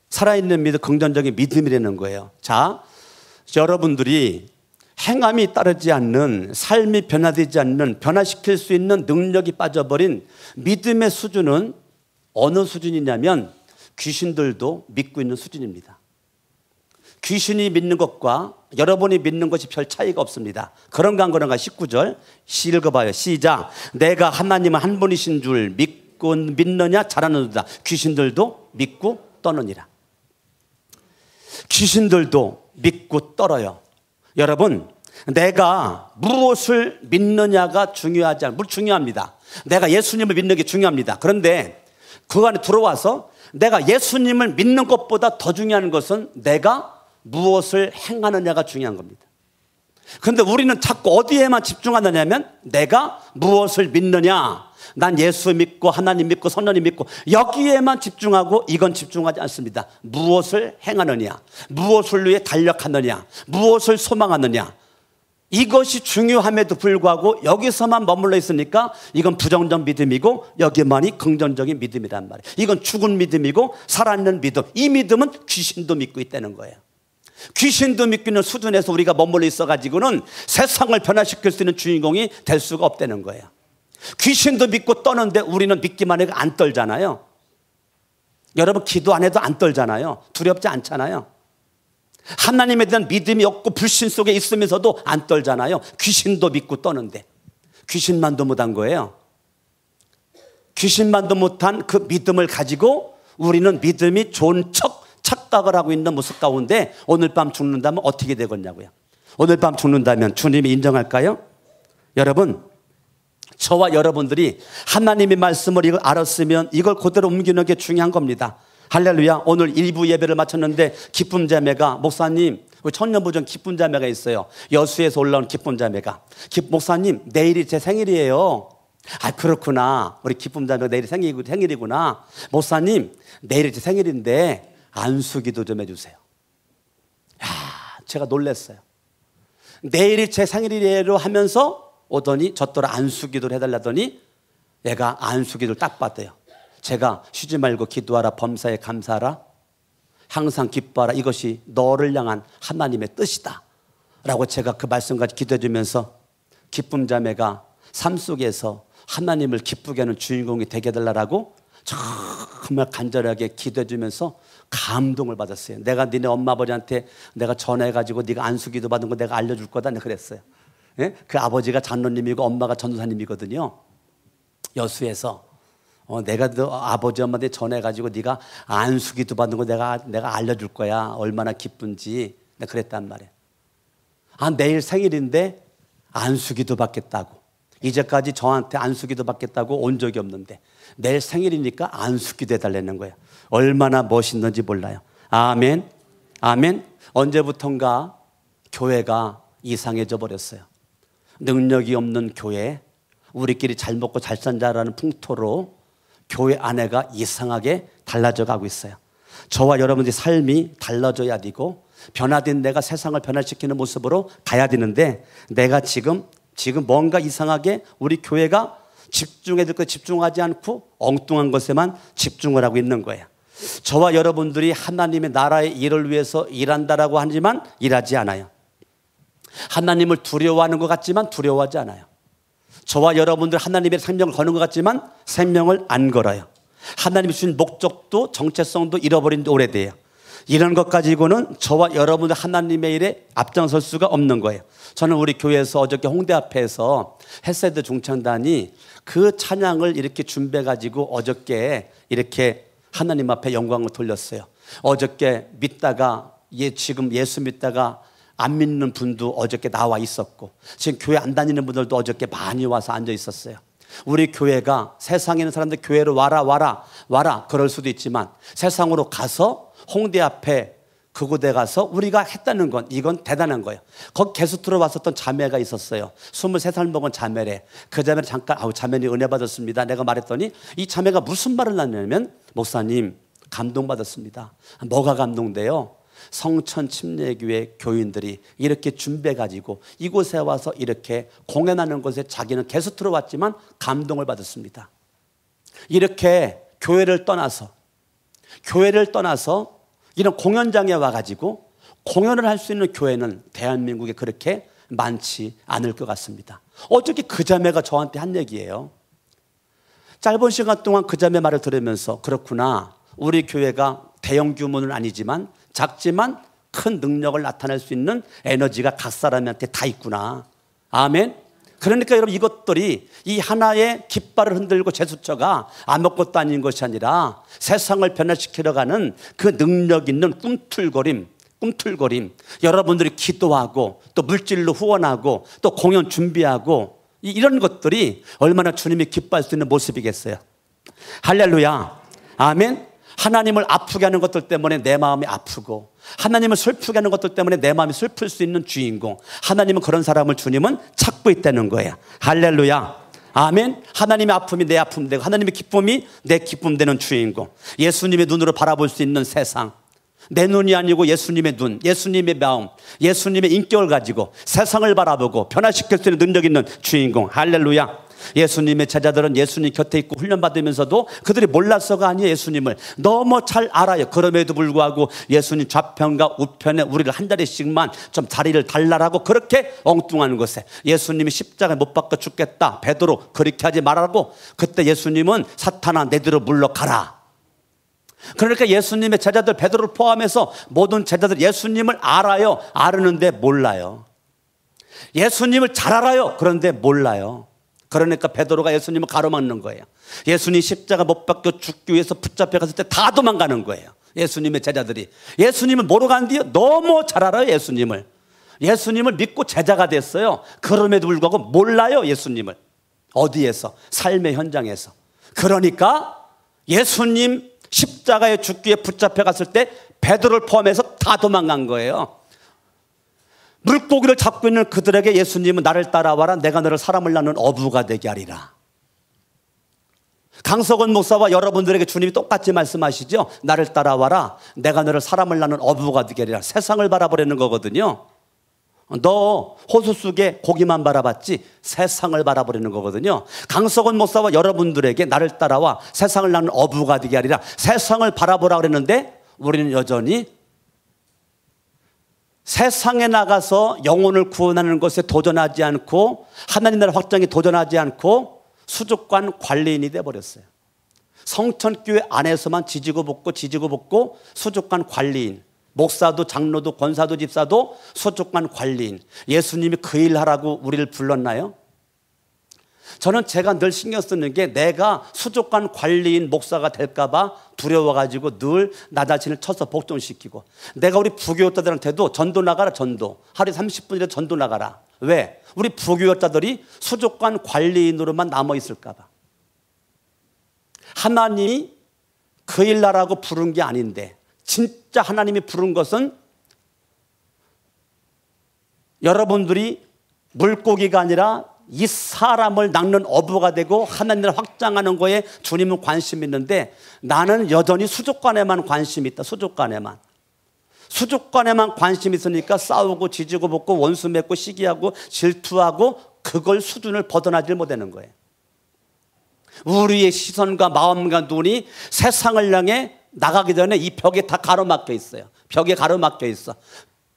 살아있는 믿음, 긍정적인 믿음이라는 거예요. 자, 여러분들이 행함이 따르지 않는, 삶이 변화되지 않는, 변화시킬 수 있는 능력이 빠져버린 믿음의 수준은 어느 수준이냐면 귀신들도 믿고 있는 수준입니다. 귀신이 믿는 것과 여러분이 믿는 것이 별 차이가 없습니다. 그런가 안 그런가? 19절 읽어봐요. 시작. 내가 하나님은 한 분이신 줄 믿고 믿느냐? 잘하는도다. 귀신들도 믿고 떠느니라. 귀신들도 믿고 떨어요. 여러분, 내가 무엇을 믿느냐가 중요하지 않아요. 물론 중요합니다. 내가 예수님을 믿는 게 중요합니다. 그런데 그 안에 들어와서 내가 예수님을 믿는 것보다 더 중요한 것은 내가 무엇을 행하느냐가 중요한 겁니다. 그런데 우리는 자꾸 어디에만 집중하느냐면 내가 무엇을 믿느냐, 난 예수 믿고 하나님 믿고 성령님 믿고 여기에만 집중하고 이건 집중하지 않습니다. 무엇을 행하느냐, 무엇을 위해 달력하느냐, 무엇을 소망하느냐, 이것이 중요함에도 불구하고 여기서만 머물러 있으니까 이건 부정적 믿음이고 여기만이 긍정적인 믿음이란 말이에요. 이건 죽은 믿음이고 살아있는 믿음, 이 믿음은 귀신도 믿고 있다는 거예요. 귀신도 믿고 있는 수준에서 우리가 머물러 있어가지고는 세상을 변화시킬 수 있는 주인공이 될 수가 없다는 거예요. 귀신도 믿고 떠는데 우리는 믿기만 해도 안 떨잖아요. 여러분, 기도 안 해도 안 떨잖아요. 두렵지 않잖아요. 하나님에 대한 믿음이 없고 불신 속에 있으면서도 안 떨잖아요. 귀신도 믿고 떠는데 귀신만도 못한 거예요. 귀신만도 못한 그 믿음을 가지고 우리는 믿음이 좋은 척 착각을 하고 있는 모습 가운데 오늘 밤 죽는다면 어떻게 되겠냐고요. 오늘 밤 죽는다면 주님이 인정할까요? 여러분, 저와 여러분들이 하나님의 말씀을 이걸 알았으면 이걸 그대로 옮기는 게 중요한 겁니다. 할렐루야. 오늘 일부 예배를 마쳤는데 기쁨 자매가, 목사님, 우리 청년부전 기쁨 자매가 있어요. 여수에서 올라온 기쁨 자매가, 목사님 내일이 제 생일이에요. 아, 그렇구나. 우리 기쁨 자매가 내일이 생일이구나. 목사님 내일이 제 생일인데 안수기도 좀 해주세요. 야, 제가 놀랐어요. 내일이 제 생일이에요 하면서 오더니 저더러 안수기도를 해달라더니 얘가 안수기도를 딱 받대요. 제가 쉬지 말고 기도하라, 범사에 감사하라, 항상 기뻐하라, 이것이 너를 향한 하나님의 뜻이다 라고 제가 그 말씀까지 기도해 주면서 기쁨 자매가 삶 속에서 하나님을 기쁘게 하는 주인공이 되게 해달라고 정말 간절하게 기도해 주면서 감동을 받았어요. 내가 니네 엄마 아버지한테 내가 전화해가지고 네가 안수기도 받은 거 내가 알려줄 거다, 내가 그랬어요. 예? 그 아버지가 장로님이고 엄마가 전도사님이거든요. 여수에서 내가 너 아버지 엄마한테 전화해가지고 네가 안수기도 받는 거 내가 알려줄 거야, 얼마나 기쁜지 내가 그랬단 말이에요. 아, 내일 생일인데 안수기도 받겠다고, 이제까지 저한테 안수기도 받겠다고 온 적이 없는데 내일 생일이니까 안수기도 해달라는 거예요. 얼마나 멋있는지 몰라요. 아멘, 아멘. 언제부턴가 교회가 이상해져 버렸어요. 능력이 없는 교회, 우리끼리 잘 먹고 잘 산다라는 풍토로 교회 안에가 이상하게 달라져 가고 있어요. 저와 여러분들의 삶이 달라져야 되고 변화된 내가 세상을 변화시키는 모습으로 가야 되는데, 내가 지금 뭔가 이상하게 우리 교회가 집중해야 될 것 집중하지 않고 엉뚱한 것에만 집중을 하고 있는 거예요. 저와 여러분들이 하나님의 나라의 일을 위해서 일한다라고 하지만 일하지 않아요. 하나님을 두려워하는 것 같지만 두려워하지 않아요. 저와 여러분들 하나님의 생명을 거는 것 같지만 생명을 안 걸어요. 하나님이 주신 목적도 정체성도 잃어버린 지 오래돼요. 이런 것 가지고는 저와 여러분들 하나님의 일에 앞장설 수가 없는 거예요. 저는 우리 교회에서 어저께 홍대 앞에서 헤세드 중창단이 그 찬양을 이렇게 준비해가지고 어저께 이렇게 하나님 앞에 영광을 돌렸어요. 어저께 믿다가 지금 예수 믿다가 안 믿는 분도 어저께 나와 있었고, 지금 교회 안 다니는 분들도 어저께 많이 와서 앉아 있었어요. 우리 교회가 세상에 있는 사람들 교회로 와라 그럴 수도 있지만 세상으로 가서 홍대 앞에 그곳에 가서 우리가 했다는 건 이건 대단한 거예요. 거기 게스트로 왔었던 자매가 있었어요. 23살 먹은 자매래. 그 자매를 잠깐 자매님 은혜 받았습니다 내가 말했더니 이 자매가 무슨 말을 하냐면, 목사님 감동받았습니다. 뭐가 감동돼요? 성천 침례교회 교인들이 이렇게 준비해가지고 이곳에 와서 이렇게 공연하는 것에 자기는 게스트로 왔지만 감동을 받았습니다. 이렇게 교회를 떠나서 이런 공연장에 와가지고 공연을 할 수 있는 교회는 대한민국에 그렇게 많지 않을 것 같습니다. 어저께 그 자매가 저한테 한 얘기예요. 짧은 시간 동안 그 자매 말을 들으면서, 그렇구나, 우리 교회가 대형 규모는 아니지만 작지만 큰 능력을 나타낼 수 있는 에너지가 각 사람한테 다 있구나. 아멘. 그러니까 여러분, 이것들이 이 하나의 깃발을 흔들고 제수처가 아무것도 아닌 것이 아니라 세상을 변화시키려 가는 그 능력 있는 꿈틀거림. 여러분들이 기도하고 또 물질로 후원하고 또 공연 준비하고 이런 것들이 얼마나 주님이 기뻐할 수 있는 모습이겠어요. 할렐루야. 아멘. 하나님을 아프게 하는 것들 때문에 내 마음이 아프고, 하나님을 슬프게 하는 것들 때문에 내 마음이 슬플 수 있는 주인공, 하나님은 그런 사람을 주님은 찾고 있다는 거예요. 할렐루야. 아멘. 하나님의 아픔이 내 아픔 되고 하나님의 기쁨이 내 기쁨 되는 주인공, 예수님의 눈으로 바라볼 수 있는 세상, 내 눈이 아니고 예수님의 눈, 예수님의 마음, 예수님의 인격을 가지고 세상을 바라보고 변화시킬 수 있는 능력 있는 주인공. 할렐루야. 예수님의 제자들은 예수님 곁에 있고 훈련받으면서도 그들이 몰라서가 아니에요. 예수님을 너무 잘 알아요. 그럼에도 불구하고 예수님 좌편과 우편에 우리를 한 자리씩만 좀 자리를 달라라고 그렇게 엉뚱한 것에, 예수님이 십자가에 못 박혀 죽겠다, 베드로 그렇게 하지 말라고, 그때 예수님은 사탄아 내 뒤로 물러가라. 그러니까 예수님의 제자들 베드로를 포함해서 모든 제자들 예수님을 알아요. 아는데 몰라요. 예수님을 잘 알아요. 그런데 몰라요. 그러니까 베드로가 예수님을 가로막는 거예요. 예수님 십자가 못 박혀 죽기 위해서 붙잡혀 갔을 때 다 도망가는 거예요. 예수님의 제자들이 예수님을 모르고 간 뒤에 너무 잘 알아요. 예수님을 믿고 제자가 됐어요. 그럼에도 불구하고 몰라요. 예수님을. 어디에서? 삶의 현장에서. 그러니까 예수님 십자가에 죽기에 붙잡혀 갔을 때 베드로를 포함해서 다 도망간 거예요. 물고기를 잡고 있는 그들에게 예수님은 나를 따라와라, 내가 너를 사람을 낳는 어부가 되게 하리라. 강석원 목사와 여러분들에게 주님이 똑같이 말씀하시죠. 나를 따라와라, 내가 너를 사람을 낳는 어부가 되게 하리라. 세상을 바라보려는 거거든요. 너 호수 속에 고기만 바라봤지 세상을 바라보려는 거거든요. 강석원 목사와 여러분들에게 나를 따라와 세상을 낳는 어부가 되게 하리라. 세상을 바라보라 그랬는데 우리는 여전히 세상에 나가서 영혼을 구원하는 것에 도전하지 않고 하나님 나라 확장에 도전하지 않고 수족관 관리인이 돼버렸어요. 성천교회 안에서만 지지고 볶고 수족관 관리인, 목사도 장로도 권사도 집사도 수족관 관리인. 예수님이 그 일 하라고 우리를 불렀나요? 저는 제가 늘 신경 쓰는 게 내가 수족관 관리인 목사가 될까 봐 두려워가지고 늘 나 자신을 쳐서 복종시키고, 내가 우리 부교육자들한테도 전도 나가라, 전도 하루에 30분이라도 전도 나가라. 왜? 우리 부교육자들이 수족관 관리인으로만 남아있을까 봐. 하나님이 그 일 하라고 부른 게 아닌데, 진짜 하나님이 부른 것은 여러분들이 물고기가 아니라 이 사람을 낚는 어부가 되고 하나님을 확장하는 거에 주님은 관심이 있는데, 나는 여전히 수족관에만 관심이 있다. 수족관에만 관심이 있으니까 싸우고 지지고 볶고 원수 맺고 시기하고 질투하고 그걸 수준을 벗어나질 못하는 거예요. 우리의 시선과 마음과 눈이 세상을 향해 나가기 전에 이 벽에 다 가로막혀 있어요. 벽에 가로막혀 있어.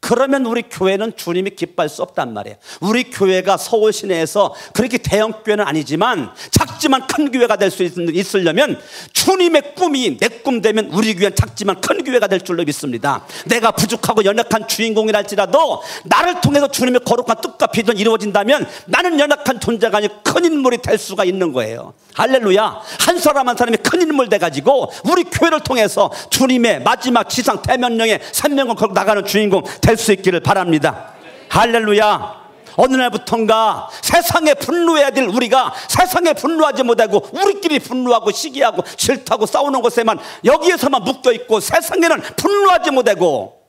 그러면 우리 교회는 주님이 기뻐할 수 없단 말이에요. 우리 교회가 서울 시내에서 그렇게 대형 교회는 아니지만 작지만 큰 교회가 될 수 있으려면 주님의 꿈이 내 꿈 되면 우리 교회는 작지만 큰 교회가 될 줄로 믿습니다. 내가 부족하고 연약한 주인공이랄지라도 나를 통해서 주님의 거룩한 뜻과 비전이 이루어진다면 나는 연약한 존재가 아니고 큰 인물이 될 수가 있는 거예요. 할렐루야. 한 사람 한 사람이 큰 인물 돼가지고 우리 교회를 통해서 주님의 마지막 지상 대면령의 생명을 걸고 나가는 주인공 될 수 있기를 바랍니다. 할렐루야. 어느 날부턴가 세상에 분노해야 될 우리가 세상에 분노하지 못하고 우리끼리 분노하고 시기하고 질투하고 싸우는 것에만, 여기에서만 묶여있고 세상에는 분노하지 못하고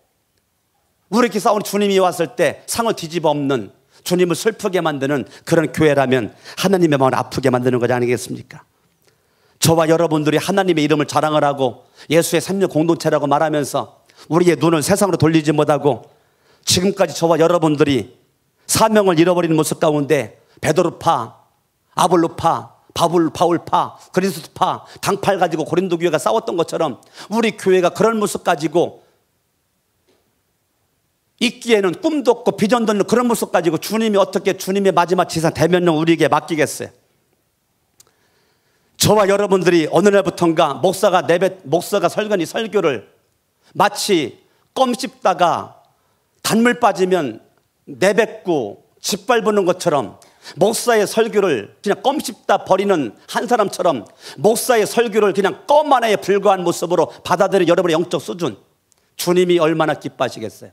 우리끼리 싸우는 주님이 왔을 때 상을 뒤집어 엎는, 주님을 슬프게 만드는 그런 교회라면 하나님의 마음을 아프게 만드는 것이 아니겠습니까? 저와 여러분들이 하나님의 이름을 자랑을 하고 예수의 생명 공동체라고 말하면서 우리의 눈을 세상으로 돌리지 못하고 지금까지 저와 여러분들이 사명을 잃어버리는 모습 가운데 베드로파, 아볼로파, 바울파, 그리스도파, 당팔 가지고 고린도 교회가 싸웠던 것처럼 우리 교회가 그런 모습 가지고 있기에는 꿈도 없고 비전도 없는 그런 모습 가지고 주님이 어떻게 주님의 마지막 지상 대면령 우리에게 맡기겠어요? 저와 여러분들이 어느 날부턴가 목사가 설교니 설교를 마치 껌 씹다가 단물 빠지면 내뱉고 짓밟는 것처럼 목사의 설교를 그냥 껌 씹다 버리는 한 사람처럼 목사의 설교를 그냥 껌 하나에 불과한 모습으로 받아들인 여러분의 영적 수준, 주님이 얼마나 기뻐하시겠어요?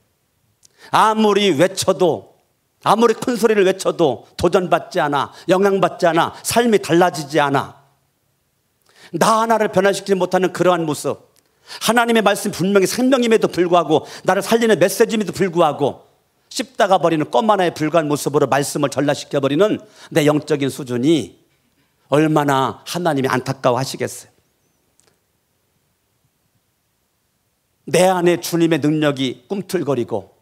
아무리 외쳐도, 아무리 큰 소리를 외쳐도 도전받지 않아, 영향받지 않아, 삶이 달라지지 않아, 나 하나를 변화시키지 못하는 그러한 모습, 하나님의 말씀 분명히 생명임에도 불구하고 나를 살리는 메시지임에도 불구하고 씹다가 버리는 껌 하나에 불과한 모습으로 말씀을 전락시켜버리는 내 영적인 수준이 얼마나 하나님이 안타까워하시겠어요? 내 안에 주님의 능력이 꿈틀거리고,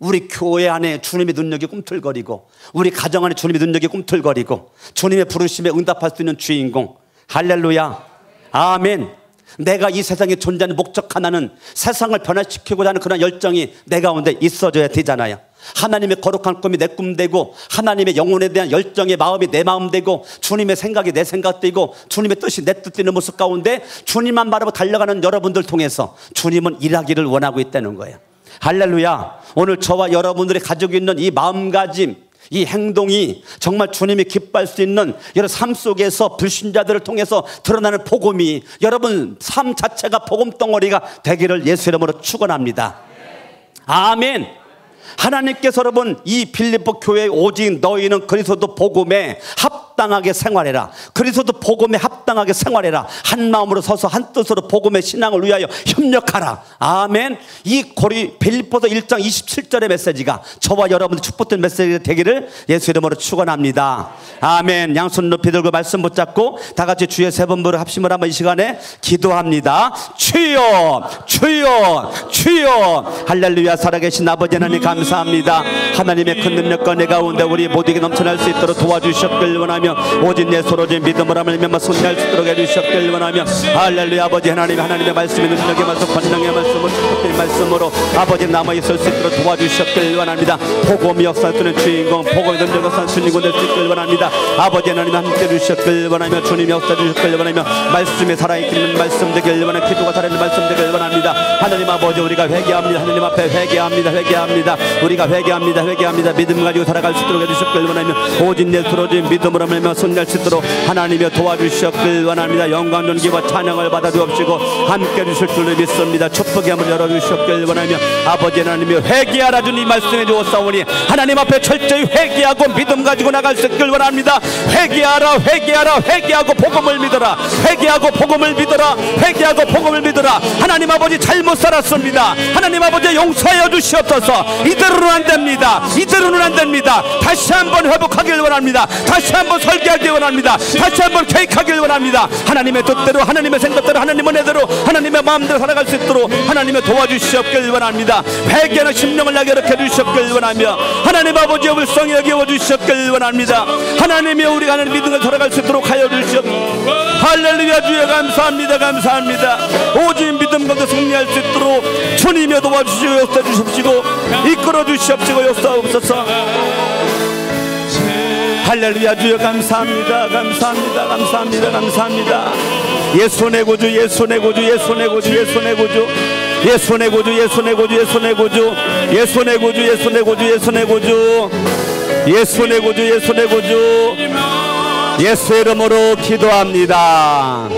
우리 교회 안에 주님의 능력이 꿈틀거리고, 우리 가정 안에 주님의 능력이 꿈틀거리고, 주님의 부르심에 응답할 수 있는 주인공. 할렐루야. 아멘. 내가 이 세상에 존재하는 목적 하나는 세상을 변화시키고자 하는 그런 열정이 내 가운데 있어줘야 되잖아요. 하나님의 거룩한 꿈이 내 꿈 되고, 하나님의 영혼에 대한 열정의 마음이 내 마음 되고, 주님의 생각이 내 생각 되고, 주님의 뜻이 내 뜻 되는 모습 가운데 주님만 바라보고 달려가는 여러분들 통해서 주님은 일하기를 원하고 있다는 거예요. 할렐루야. 오늘 저와 여러분들이 가지고 있는 이 마음가짐, 이 행동이 정말 주님이 기뻐할 수 있는 여러분 삶 속에서 불신자들을 통해서 드러나는 복음이 여러분 삶 자체가 복음 덩어리가 되기를 예수 이름으로 축원합니다. 아멘. 하나님께서 여러분 이 빌립보 교회 오직 너희는 그리스도 복음에 합당하게 생활해라. 그리스도 복음에 합당하게 생활해라. 한 마음으로 서서 한 뜻으로 복음의 신앙을 위하여 협력하라. 아멘. 이 빌립보서 1장 27절의 메시지가 저와 여러분들 축복된 메시지가 되기를 예수 이름으로 축원합니다. 아멘. 양손 높이 들고 말씀 붙잡고 다 같이 주의 세 번부를 합심을 한번 이 시간에 기도합니다. 주여 주여 주여. 할렐루야. 살아계신 아버지 하나님 감사합니다. 하나님의 큰 능력과 은혜 가운데 우리 모두에게 넘쳐날 수 있도록 도와주셨길 원하며 오직 내 소로진 믿음을 하며 손댈 수 있도록 해주셨길 원하며 할렐루야. 아버지 하나님의 말씀이 능력의 말씀 권능의 말씀으로 축복된 말씀으로 아버지 남아있을 수 있도록 도와주셨길 원합니다. 복음이 역사하시는 주인공 복음이 능력을 역사하시는 주인공 될 수 있길 원합니다. 아버지 하나님 함께 주셨길 원하며 주님이 역사해 주셨길 원하며 말씀이 살아있는 말씀 되길 원하며 기도가 살아있는 말씀 되길 원합니다. 하나님 아버지 우리가 회개합니다. 하나님 앞에 회개합니다. 우리가 회개합니다. 믿음 가지고 살아갈 수 있도록 해주셨길 원하며 오직 내 소로진 믿음으로 하며 손댈 수 있도록 하나님이 도와주셨길 원합니다. 영광 존귀와 찬양을 받아주옵시고 함께 해주실 줄로 믿습니다. 축복의 문을 열어주셨길 원하며 아버지 하나님이 회개하라 주님 말씀해 주었사오니 하나님 앞에 철저히 회개하고 믿음 가지고 나갈 수 있길 원합니다. 회개하고 복음을 믿어라. 회개하고 복음을 믿어라. 하나님 아버지 잘못 살았습니다. 하나님 아버지 용서하여 주시옵소서. 이대로는 안 됩니다. 다시 한번 회복하길 원합니다. 다시 한번 설계하길 원합니다. 다시 한번 계획하길 원합니다. 하나님의 뜻대로 하나님의 생각대로 하나님의 은혜대로 하나님의 마음대로 살아갈 수 있도록 하나님의 도와주시옵길 원합니다. 회개하는 심령을 나게 이렇게 주시옵길 원하며 하나님 아버지의 불쌍히 여겨 주시옵길 원합니다. 하나님이 우리가 하나님 믿음을 돌아갈 수 있도록 하여 주시옵소서. 할렐루야. 주여 감사합니다. 오직 믿음 가운데 승리할 수 있도록 주님이 도와주시옵시고 이끌어 주시옵시고 역사옵소서. 할렐루야. 주여 감사합니다. 예수의 구주 예수의 이름으로 기도합니다.